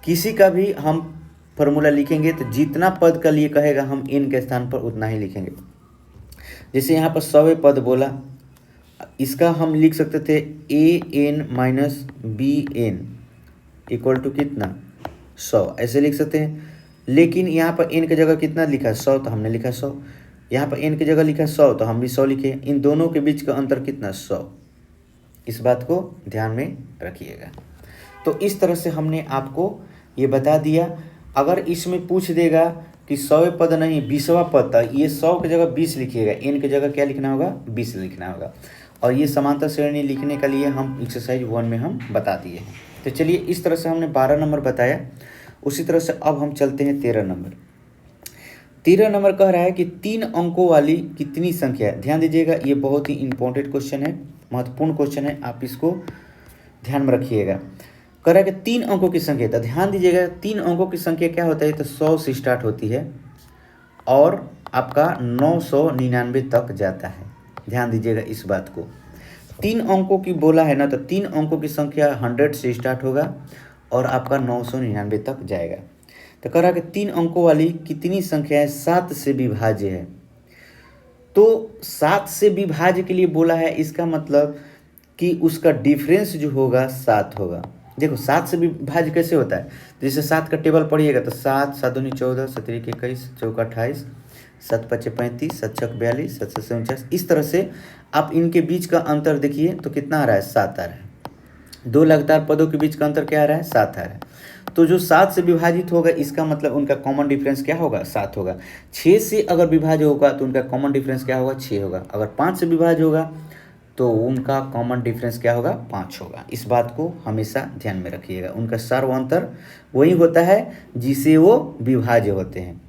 किसी का भी हम फार्मूला लिखेंगे तो जितना पद का लिए कहेगा हम n के स्थान पर उतना ही लिखेंगे। जैसे यहाँ पर 100वें पद बोला, इसका हम लिख सकते थे an minus b n equal to कितना 100, ऐसे लिख सकते हैं। लेकिन यहाँ पर n की जगह कितना लिखा है 100, तो हमने लिखा 100। यहाँ पर n की जगह लिखा 100 तो हम भी 100 लिखे। इन दोनों के बीच का अंतर कितना 100, इस बात को ध्यान में रखिएगा। तो इस तरह से हमने आपको ये बता दिया। अगर इसमें पूछ देगा कि 100वें पद नहीं 20वां पद था, ये 100 की जगह 20 लिखिएगा, n की जगह क्या लिखना होगा 20 लिखना होगा। और ये समांतर श्रेणी लिखने के लिए हम एक्सरसाइज 1 में हम बता दिए हैं। तो चलिए, इस तरह से हमने 12 नंबर बताया। उसी तरह से अब हम चलते हैं 13 नंबर। 13 नंबर कह रहा है कि 3 अंकों वाली कितनी संख्या है। ध्यान दीजिएगा, ये बहुत ही इंपॉर्टेंट क्वेश्चन है, महत्वपूर्ण क्वेश्चन है, आप इसको ध्यान में रखिएगा। कह रहा है कि 3 अंकों की संख्या, तो ध्यान दीजिएगा 3 अंकों की संख्या क्या होता है, तो 100 से स्टार्ट होती है और आपका 999 तक जाता है। ध्यान दीजिएगा इस बात को। 3 अंकों की बोला है ना, तो 3 अंकों की संख्या 100 से स्टार्ट होगा और आपका 999 तक जाएगा। तो कह रहा कि 3 अंकों वाली कितनी संख्याएं 7 से विभाज्य है। तो 7 से विभाज्य के लिए बोला है, इसका मतलब कि उसका डिफरेंस जो होगा 7 होगा। देखो 7 से विभाज्य कैसे होता है, जैसे 7 का टेबल पढ़िएगा तो 7, 7 दूनी 14, 7 1 21, 4 28, 7 5 35, 7 6 42, 7 7 49। इस तरह से आप इनके बीच का अंतर देखिए तो कितना आ रहा है 7 आ रहा है। 2 लगातार पदों के बीच का अंतर क्या आ रहा है 7 आ रहा है। तो जो 7 से विभाजित होगा इसका मतलब उनका कॉमन डिफरेंस क्या होगा 7 होगा। 6 से अगर विभाज्य होगा तो उनका कॉमन डिफरेंस क्या होगा 6 होगा। अगर 5 से विभाज्य होगा तो उनका कॉमन डिफरेंस क्या होगा 5 होगा। इस बात को हमेशा ध्यान में रखिएगा। उनका सर्व अंतर वही होता है जिसे वो विभाज्य होते हैं,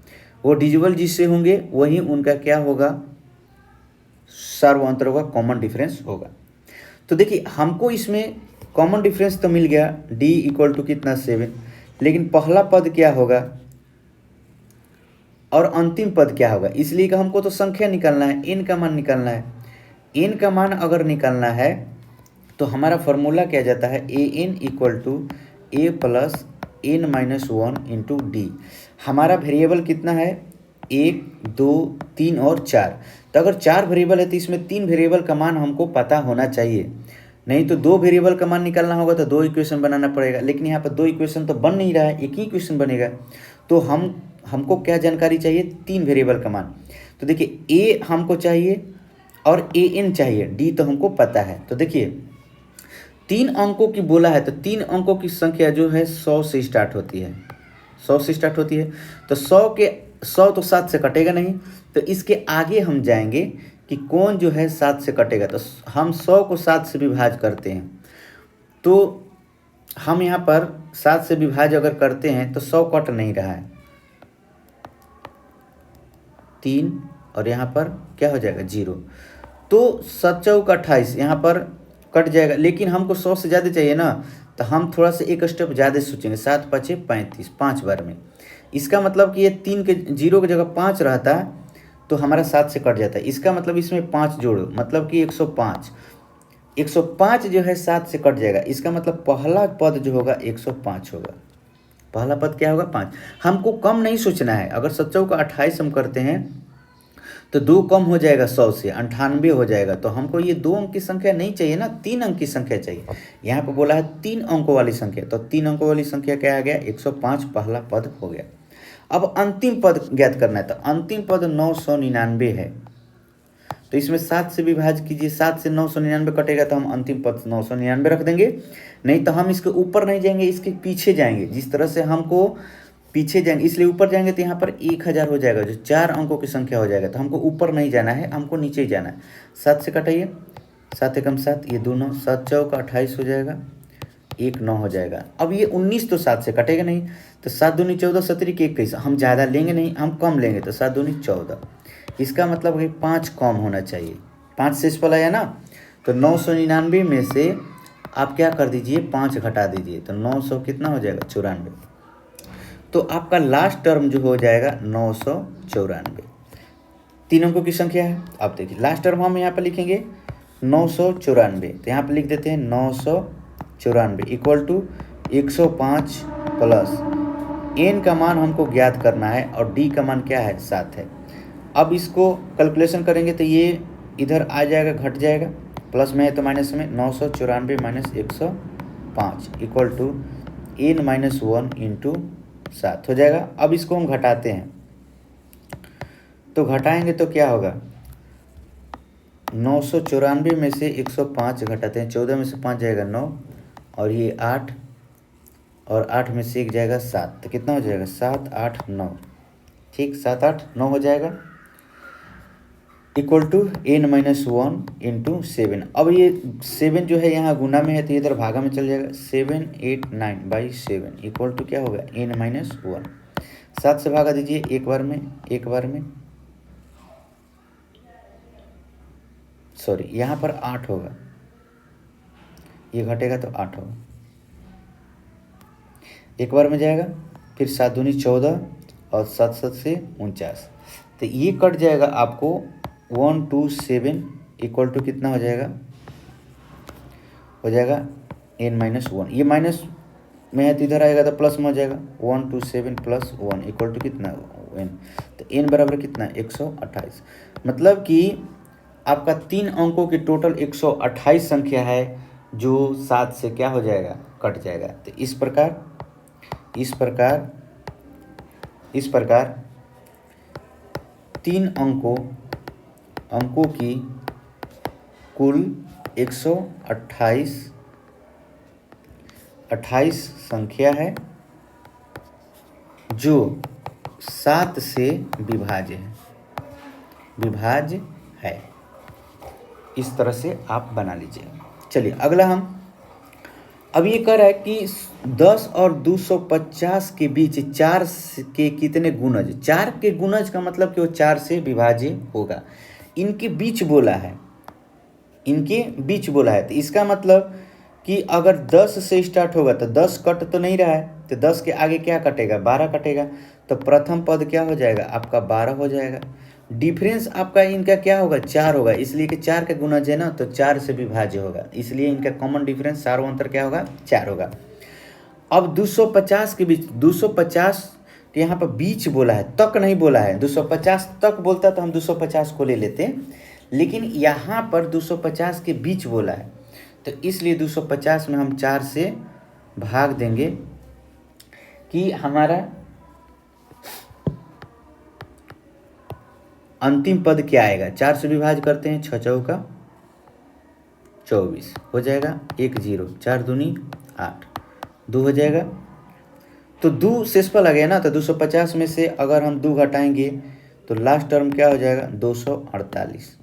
वो डिजिबल जिससे होंगे वही उनका क्या होगा सर्व अंतर होगा, कॉमन डिफरेंस होगा। तो देखिए हमको इसमें कॉमन डिफरेंस तो मिल गया d इक्वल टू कितना 7, लेकिन पहला पद क्या होगा और अंतिम पद क्या होगा, इसलिए कि हमको तो संख्या निकालना है, एन का मान निकालना है। एन का मान अगर निकालना है तो हमारा फॉर्मूला क्या जाता है, A N equal to A plus N minus one into D. हमारा वेरिएबल कितना है, 1 2 3 और 4। तो अगर 4 वेरिएबल है तो इसमें 3 वेरिएबल का मान हमको पता होना चाहिए, नहीं तो 2 वेरिएबल का मान निकालना होगा तो 2 इक्वेशन बनाना पड़ेगा। लेकिन यहाँ पर 2 इक्वेशन तो बन नहीं रहा है, एक ही इक्वेशन बनेगा। तो हमको क्या जानकारी चाहिए, 3 वेरिएबल का मान। तो देखिए ए हमको चाहिए और ए एन चाहिए, डी तो हमको पता है। तो देखिए 3 अंकों की बोला है तो 3 अंकों की संख्या जो है 100 से स्टार्ट होती है, 100 से स्टार्ट होती है। तो 100 तो 7 से कटेगा नहीं, तो इसके आगे हम जाएंगे कि कौन जो है 7 से कटेगा। तो हम 100 को 7 से विभाज करते हैं, तो हम यहाँ पर 7 से विभाज अगर करते हैं तो 100 कट नहीं रहा है, 3 और यहाँ पर क्या हो जाएगा 0। तो 7 चौक 28 यहाँ पर कट जाएगा, लेकिन हमको 100 से ज़्यादा चाहिए ना, तो हम थोड़ा सा एक स्टेप ज़्यादा सोचेंगे। 7 5 35, 5 बार में। इसका मतलब कि ये 3 के 0 की जगह 5 रहता तो हमारा 7 से कट जाता है। इसका मतलब इसमें 5 जोड़ो, मतलब कि 105। 105 जो है 7 से कट जाएगा। इसका मतलब पहला पद जो होगा 105 होगा। पहला पद क्या होगा, 5। हमको कम नहीं सोचना है। अगर 7 चौका 28 हम करते हैं तो 2 कम हो जाएगा 100 से, 98 हो जाएगा। तो हमको ये 2 अंक की संख्या नहीं चाहिए ना, 3 अंक की संख्या चाहिए। यहाँ पर बोला है 3 अंकों वाली संख्या, तो 3 अंकों वाली संख्या क्या आ गया, 105 पहला पद हो गया। अब अंतिम पद ज्ञात करना है, तो अंतिम पद 999 है। तो इसमें 7 से विभाज कीजिए, 7 से 999 कटेगा तो हम अंतिम पद 999 रख देंगे। नहीं तो हम इसके ऊपर नहीं जाएंगे, इसके पीछे जाएंगे। जिस तरह से हमको पीछे जाएंगे, इसलिए ऊपर जाएंगे तो यहाँ पर 1000 हो जाएगा, जो 4 अंकों की संख्या हो जाएगा। तो हमको ऊपर नहीं जाना है, हमको नीचे ही जाना है। 7 से कटाइए, 7 एकम 7, ये दोनों, 7 चौका 28 हो जाएगा, 1 9 हो जाएगा। अब ये 19 तो 7 से कटेगा नहीं, तो 7 दूनी 14, 17 21। हम ज़्यादा लेंगे नहीं, हम कम लेंगे, तो 7 दूनी 14। इसका मतलब है 5 कम होना चाहिए। 5 से स्पल आया ना, तो 999 में से आप क्या कर दीजिए, 5 घटा दीजिए, तो 900 कितना हो जाएगा, 94। तो आपका लास्ट टर्म जो हो जाएगा 994। 3 अंकों की संख्या है। अब देखिए लास्ट टर्म हम यहाँ पर लिखेंगे 994। तो यहाँ पर लिख देते हैं 994 इक्वल टू 105 प्लस एन का मान हमको ज्ञात करना है और डी का मान क्या है, 7 है। अब इसको कैलकुलेशन करेंगे तो ये इधर आ जाएगा, घट जाएगा, प्लस में है तो माइनस में। 994 minus 105 equal to n minus 1 into 7 हो जाएगा। अब इसको हम घटाते हैं, तो घटाएंगे तो क्या होगा, 994 में से 105 घटाते हैं, 14 में से 5 जाएगा 9, और ये 8, और 8 में से 1 जाएगा 7, तो कितना हो जाएगा, 7 8 9। ठीक, 7 8 9 हो जाएगा, equal to n minus 1 into 7। अब ये 7 जो है यहाँ गुना में है तो इधर भागा में चल जाएगा, 789/7 इक्वल टू क्या होगा, एन माइनस 1। 7 से भागा दीजिए, एक बार में, सॉरी यहाँ पर 8 होगा, ये घटेगा तो 8 होगा, एक बार में जाएगा। फिर 7 दूनी 14 और 7 7 से 49, तो ये कट जाएगा आपको 127 इक्वल टू कितना हो जाएगा, एन माइनस 1। ये माइनस में है तो इधर आएगा तो प्लस में हो जाएगा, 127 प्लस 1 इक्वल टू कितना, एन। तो एन बराबर कितना, 128। मतलब कि आपका 3 अंकों की टोटल 128 संख्या है, जो 7 से क्या हो जाएगा, कट जाएगा। तो इस प्रकार 3 अंकों की कुल 128 संख्या है, जो 7 से विभाज्य है। इस तरह से आप बना लीजिए। चलिए अगला हम अब ये कह रहा है कि 10 और 250 के बीच 4 के कितने गुणज। 4 के गुणज का मतलब कि वो 4 से विभाज्य होगा। इनके बीच बोला है, तो इसका मतलब कि अगर 10 से स्टार्ट होगा तो 10 कट तो नहीं रहा है, तो 10 के आगे क्या कटेगा, 12 कटेगा। तो प्रथम पद क्या हो जाएगा आपका 12 हो जाएगा। डिफरेंस आपका इनका क्या होगा 4 होगा, इसलिए कि 4 का गुणज है ना, तो 4 से विभाज्य होगा, इसलिए इनका कॉमन डिफरेंस सारों अंतर क्या होगा 4 होगा। अब 250 के बीच 250 के यहाँ पर बीच बोला है, तक नहीं बोला है। 250 तक बोलता तो हम 250 को ले लेते, लेकिन यहाँ पर 250 के बीच बोला है, तो इसलिए 250 में हम 4 से भाग देंगे कि हमारा अंतिम पद क्या आएगा। 4 से विभाज्य करते हैं, 6 चौका 24 हो जाएगा, 1 0 4 दूनी 8 2 हो जाएगा। तो 2 शेषफल आ गया ना, तो 250 में से अगर हम 2 घटाएंगे तो लास्ट टर्म क्या हो जाएगा 248।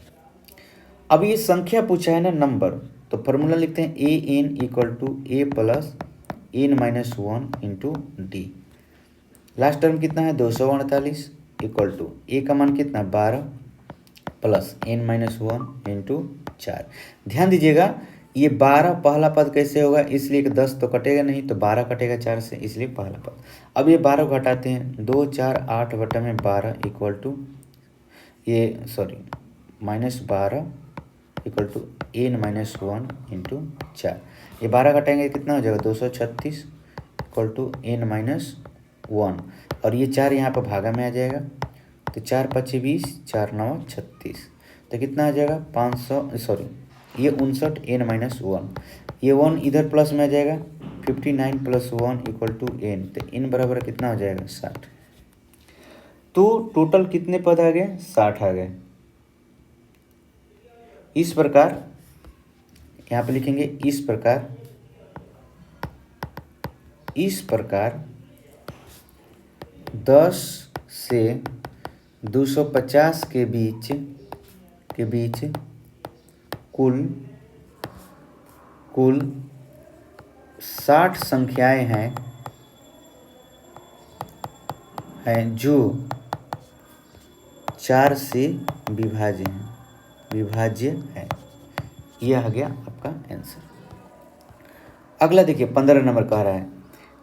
अब ये संख्या पूछा है ना नंबर, तो फॉर्मूला लिखते हैं A N equal to A plus N minus 1 into D. Last term कितना है 248 इक्वल टू ए का मान कितना 12 प्लस एन माइनस 1 इंटू 4। ध्यान दीजिएगा ये 12 पहला पद कैसे होगा, इसलिए कि 10 तो कटेगा नहीं, तो 12 कटेगा 4 से, इसलिए पहला पद। अब ये 12 घटाते हैं, 2 4 8 बटा में 12 इक्वल टू ये minus 12 equal to n minus 1 into 4। ये 12 घटाएंगे कितना हो जाएगा 236 इक्वल टू एन माइनस 1, और ये 4 यहाँ पर भागा में आ जाएगा, तो 4 5 20 4 9 36, तो कितना आ जाएगा 500 ये 59 एन माइनस 1, ये 1 इधर प्लस में आ जाएगा 59 प्लस 1 इक्वल टू एन, तो एन बराबर कितना हो जाएगा 60। तो टोटल कितने पद आ गए 60 आ गए। इस प्रकार यहाँ पे लिखेंगे इस प्रकार 10 से 250 के बीच कुल 60 संख्याएं हैं जो 4 से विभाज्य है। यह आ गया आपका आंसर। अगला देखिए 15 नंबर कह रहा है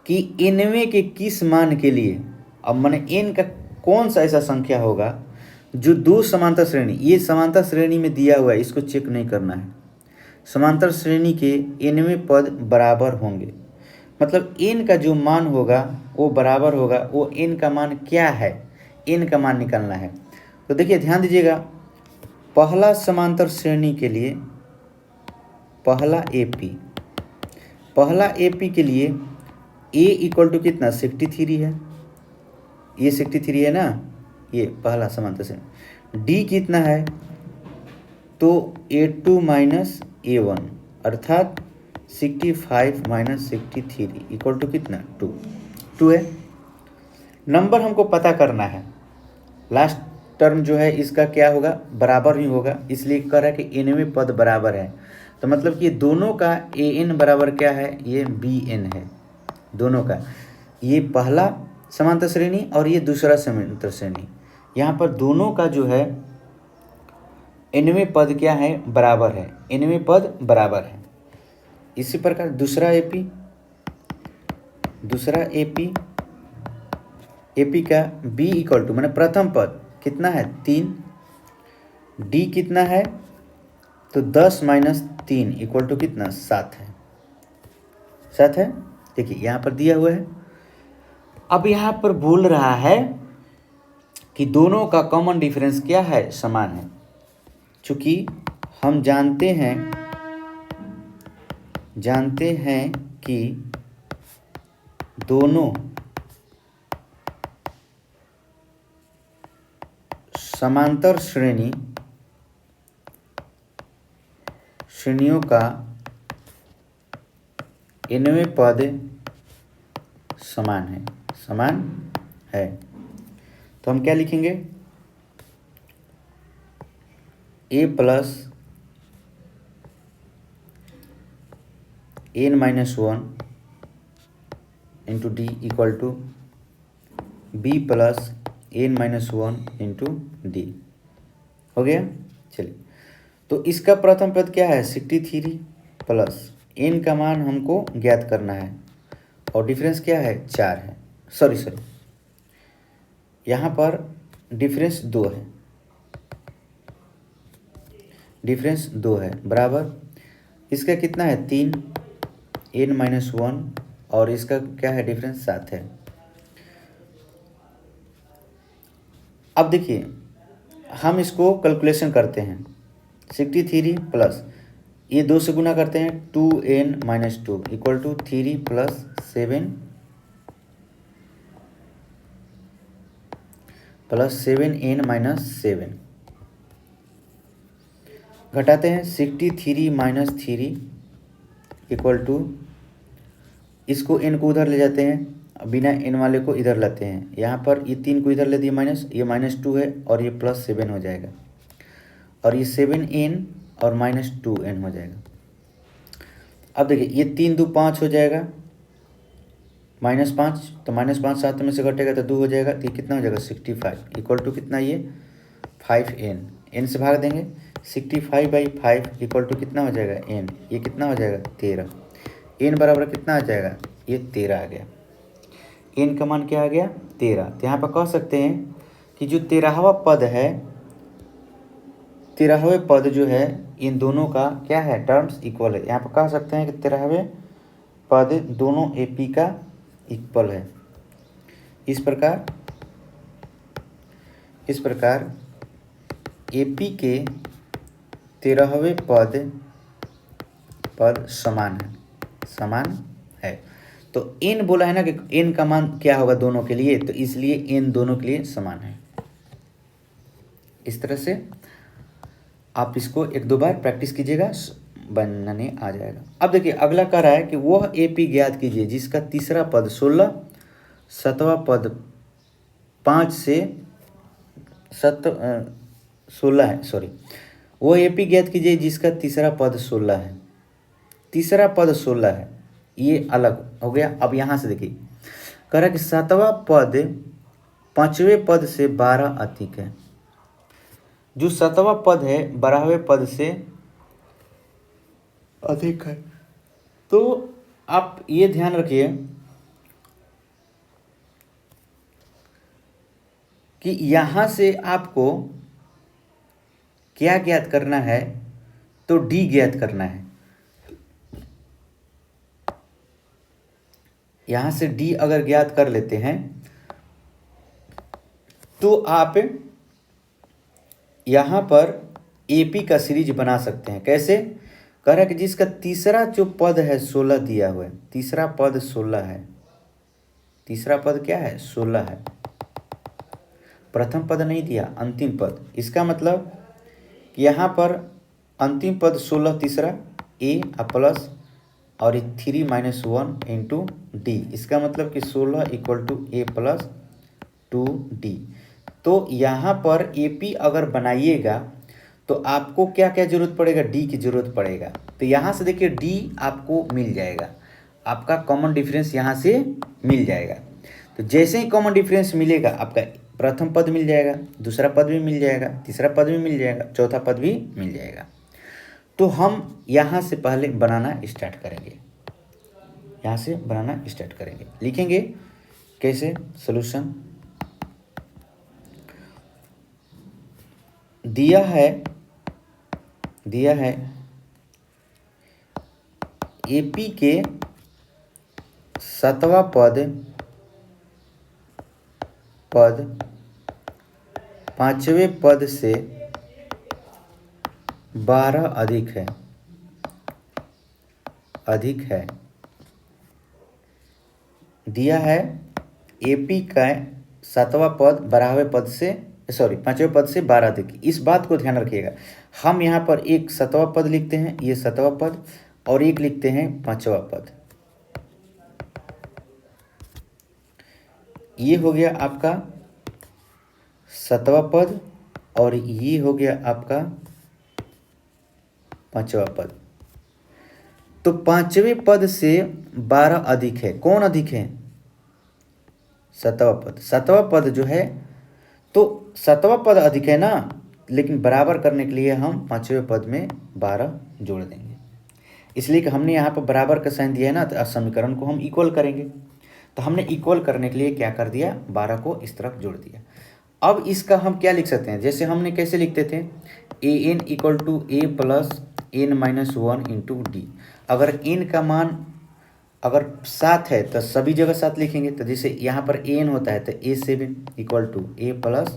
कि इनमें के किस मान के लिए, अब माने n का कौन सा ऐसा संख्या होगा जो दो समांतर श्रेणी, ये समांतर श्रेणी में दिया हुआ है, इसको चेक नहीं करना है। समांतर श्रेणी के nवें पद बराबर होंगे, मतलब n का जो मान होगा वो बराबर होगा, वो n का मान क्या है, n का मान निकालना है। तो देखिए ध्यान दीजिएगा, पहला समांतर श्रेणी के लिए पहला AP के लिए a इक्वल टू कितना 63 है, ये 63 है ना, ये पहला समांतर श्रेणी। d कितना है तो A2 माइनस A1 अर्थात 65 माइनस 63 इक्वल टू कितना 2 है। नंबर हमको पता करना है, लास्ट टर्म जो है इसका क्या होगा बराबर ही होगा, इसलिए कह रहा है कि nवें पद बराबर है, तो मतलब कि दोनों का an बराबर क्या है ये bn है, दोनों का, ये पहला समांतर श्रेणी और ये दूसरा समांतर श्रेणी, यहाँ पर दोनों का जो है nवें पद क्या है बराबर है, nवें पद बराबर है। इसी प्रकार दूसरा AP का b इक्वल टू मैंने प्रथम पद कितना है 3, d कितना है तो 10 माइनस 3 इक्वल टू कितना 7 है। देखिए यहाँ पर दिया हुआ है। अब यहाँ पर बोल रहा है कि दोनों का कॉमन डिफरेंस क्या है समान है, चूँकि हम जानते हैं कि दोनों समांतर श्रेणियों का nवें पद समान है, तो हम क्या लिखेंगे a plus n minus 1 into D equal to b plus n minus 1 into d हो गया। चलिए, तो इसका प्रथम पद क्या है 63 प्लस n का मान हमको ज्ञात करना है और डिफरेंस क्या है 4 है, सॉरी यहाँ पर डिफरेंस 2 है, डिफरेंस 2 है बराबर इसका कितना है 3 n-1 और इसका क्या है डिफरेंस 7 है। अब देखिए हम इसको कैलकुलेशन करते हैं 63 प्लस ये 2 से गुना करते हैं 2n-2 equal to 3 plus 7 plus 7n-7 घटाते हैं 63 माइनस 3 इक्वल टू इसको n को उधर ले जाते हैं बिना n वाले को इधर लाते हैं, यहाँ पर ये 3 को इधर ले दिए माइनस, ये -2 है और ये +7 हो जाएगा और ये 7n और -2n हो जाएगा। अब देखिए ये 3 2 5 हो जाएगा -5 तो -5 7 में से घटेगा तो 2 हो जाएगा तो ये कितना हो जाएगा 65 इक्वल टू कितना ये 5n, n से भाग देंगे 65/5 इक्वल टू कितना हो जाएगा n, ये कितना हो जाएगा 13, n बराबर कितना आ जाएगा ये 13 आ गया, n का मान क्या आ गया 13। तो यहाँ पर कह सकते हैं कि जो 13वां पद है 13वें पद जो है इन दोनों का क्या है टर्म्स इक्वल है। यहाँ पर कह सकते हैं कि 13वें पद दोनों AP का इक्वल है। इस प्रकार AP के 13वें पद समान है। तो n बोला है ना कि n का मान क्या होगा दोनों के लिए, तो इसलिए n दोनों के लिए समान है। इस तरह से आप इसको 1-2 बार प्रैक्टिस कीजिएगा, बनने आ जाएगा। अब देखिए अगला कह रहा है कि वह AP ज्ञात कीजिए जिसका तीसरा पद 16, 7वां पद 5 से 16 है, सॉरी वो AP ज्ञात कीजिए जिसका तीसरा पद 16 है, तीसरा पद 16 है, ये अलग हो गया। अब यहाँ से देखिए कह रहा है कि 7वां पद 5वें पद से 12 अधिक है। जो 7वां पद है 12वें पद से अधिक है। तो आप ये ध्यान रखिए कि यहाँ से आपको क्या ज्ञात करना है, तो D ज्ञात करना है। यहाँ से D अगर ज्ञात कर लेते हैं तो आप यहाँ पर AP का सीरीज बना सकते हैं। कैसे? कह रहा है कि जिसका तीसरा जो पद है 16 दिया हुआ है, तीसरा पद 16 है, तीसरा पद क्या है 16 है, प्रथम पद नहीं दिया अंतिम पद। इसका मतलब यहाँ पर अंतिम पद 16 तीसरा A प्लस और 3-1 इंटू D, इसका मतलब कि 16 equal to A plus 2D। तो यहाँ पर AP अगर बनाइएगा तो आपको क्या क्या जरूरत पड़ेगा, D की जरूरत पड़ेगा। तो यहाँ से देखिए D आपको मिल जाएगा, आपका कॉमन डिफरेंस यहाँ से मिल जाएगा। तो जैसे ही कॉमन डिफरेंस मिलेगा आपका प्रथम पद मिल जाएगा, दूसरा पद भी मिल जाएगा, तीसरा पद भी मिल जाएगा, चौथा पद भी मिल जाएगा। तो हम यहाँ से पहले बनाना स्टार्ट करेंगे, यहाँ से बनाना स्टार्ट करेंगे। लिखेंगे कैसे सॉल्यूशन दिया है AP के 7वां पद 5वें पद से 12 अधिक है। दिया है AP का 7वां पद 12वें पद से 5वें पद से 12 अधिक। इस बात को ध्यान रखिएगा, हम यहाँ पर एक 7वां पद लिखते हैं, ये 7वां पद, और एक लिखते हैं 5वां पद। ये हो गया आपका 7वां पद और ये हो गया आपका 5वां पद। तो 5वें पद से 12 अधिक है, कौन अधिक है 7वां पद। 7वां पद जो है तो 7वां पद अधिक है ना, लेकिन बराबर करने के लिए हम 5वें पद में 12 जोड़ देंगे, इसलिए कि हमने यहाँ पर बराबर का साइन दिया है ना, तो समीकरण को हम इक्वल करेंगे। तो हमने इक्वल करने के लिए क्या कर दिया, 12 को इस तरफ जोड़ दिया। अब इसका हम क्या लिख सकते हैं, जैसे हमने कैसे लिखते थे, A N equal to A plus N minus 1 into D. अगर एन का मान अगर 7 है तो सभी जगह 7 लिखेंगे। तो जैसे यहाँ पर एन होता है तो A7 equal to A plus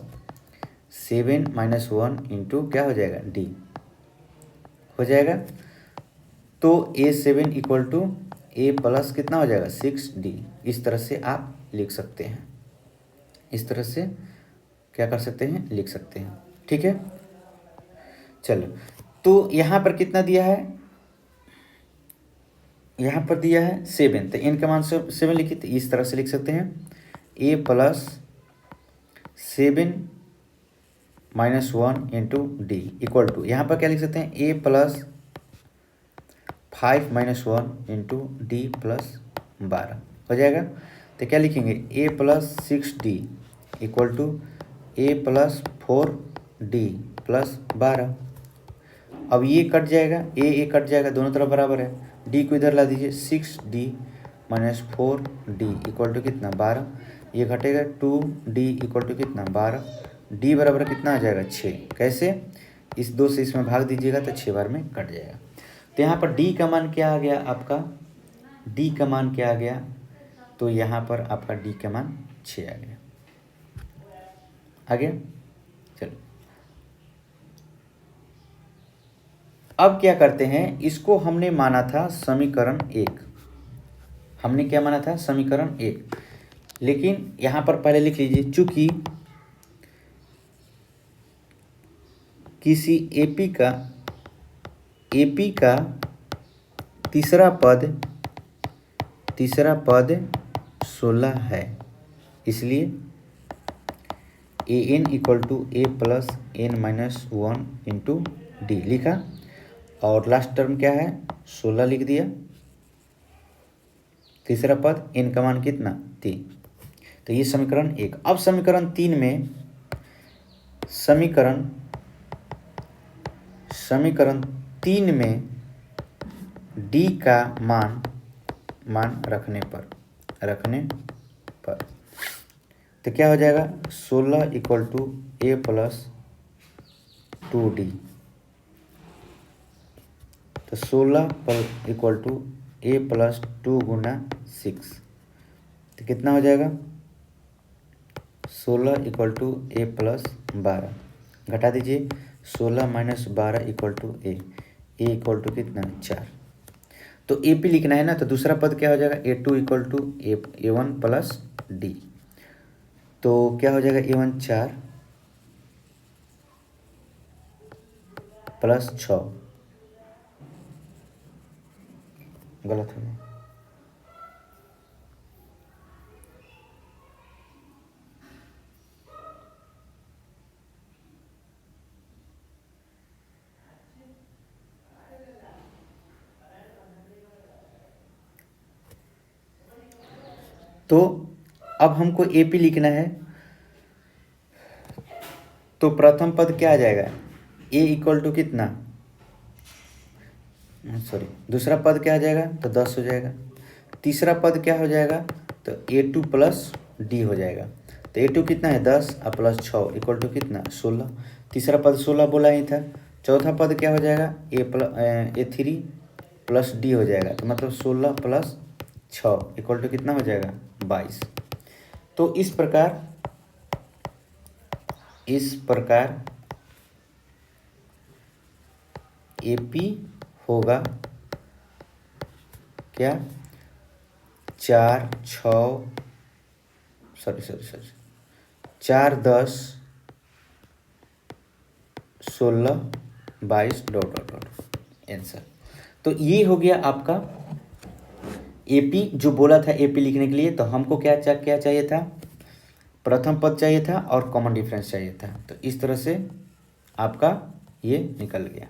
7 minus 1 into क्या हो जाएगा, डी हो जाएगा। तो A7 equal to A plus कितना हो जाएगा, 6D। इस तरह से आप लिख सकते हैं, इस तरह से क्या कर सकते हैं, लिख सकते हैं। ठीक है, चलो। तो यहाँ पर कितना दिया है, यहाँ पर दिया है 7, तो एन का मान 7 लिखिए, तो इस तरह से लिख सकते हैं A plus 7 minus 1 into D equal to, यहाँ पर क्या लिख सकते हैं, A plus 5 minus 1 into D plus 12 हो जाएगा। तो क्या लिखेंगे, A plus 6D equal to A plus 4D plus 12। अब ये कट जाएगा, ए कट जाएगा, दोनों तरफ बराबर है। डी को इधर ला दीजिए, 6D minus 4D equal to कितना, 12। ये घटेगा 2D इक्वल टू कितना, 12। डी बराबर कितना आ जाएगा, 6। कैसे, इस 2 से इसमें भाग दीजिएगा तो 6 बार में कट जाएगा। तो यहाँ पर डी का मान क्या आ गया आपका, डी का मान क्या आ गया, तो यहाँ पर आपका डी का मान 6 आ गया। आ गया, चलो। अब क्या करते हैं, इसको हमने माना था समीकरण 1, हमने क्या माना था, समीकरण 1। लेकिन यहाँ पर पहले लिख लीजिए, चूंकि किसी एपी का तीसरा पद 16 है, इसलिए A N equal to A plus N minus 1 into D लिखा, और लास्ट टर्म क्या है, 16 लिख दिया। तीसरा पद एन का मान कितना, 3। तो ये समीकरण 1। अब समीकरण 3 में समीकरण 3 में डी का मान रखने पर तो क्या हो जाएगा, 16 equal to A plus 2D। तो 16 इक्वल टू ए प्लस 2 गुना 6, तो कितना हो जाएगा, 16 इक्वल टू ए प्लस 12। घटा दीजिए, 16 minus 12 equal to a equal to कितना, 4। तो ए पी लिखना है ना, तो दूसरा पद क्या हो जाएगा, A2 equal to A1 plus D. तो क्या हो जाएगा, A1 4 प्लस 6, गलत हो गया। तो अब हमको एपी लिखना है, तो प्रथम पद क्या आ जाएगा, ए इक्वल टू कितना, सॉरी, दूसरा पद क्या आ जाएगा, तो 10 हो जाएगा। तीसरा पद क्या हो जाएगा, तो A2 प्लस डी हो जाएगा। तो A2 कितना है, 10 और प्लस 6 इक्वल टू कितना, 16। तीसरा पद 16 बोला ही था। चौथा पद क्या हो जाएगा, A3 प्लस डी हो जाएगा। तो मतलब 16 प्लस 6 इक्वल टू कितना हो जाएगा, 22। तो इस प्रकार एपी होगा क्या, 4 10 16 22 ... आंसर। तो ये हो गया आपका एपी, जो बोला था एपी लिखने के लिए। तो हमको क्या चाहिए था, प्रथम पद चाहिए था और कॉमन डिफरेंस चाहिए था। तो इस तरह से आपका ये निकल गया।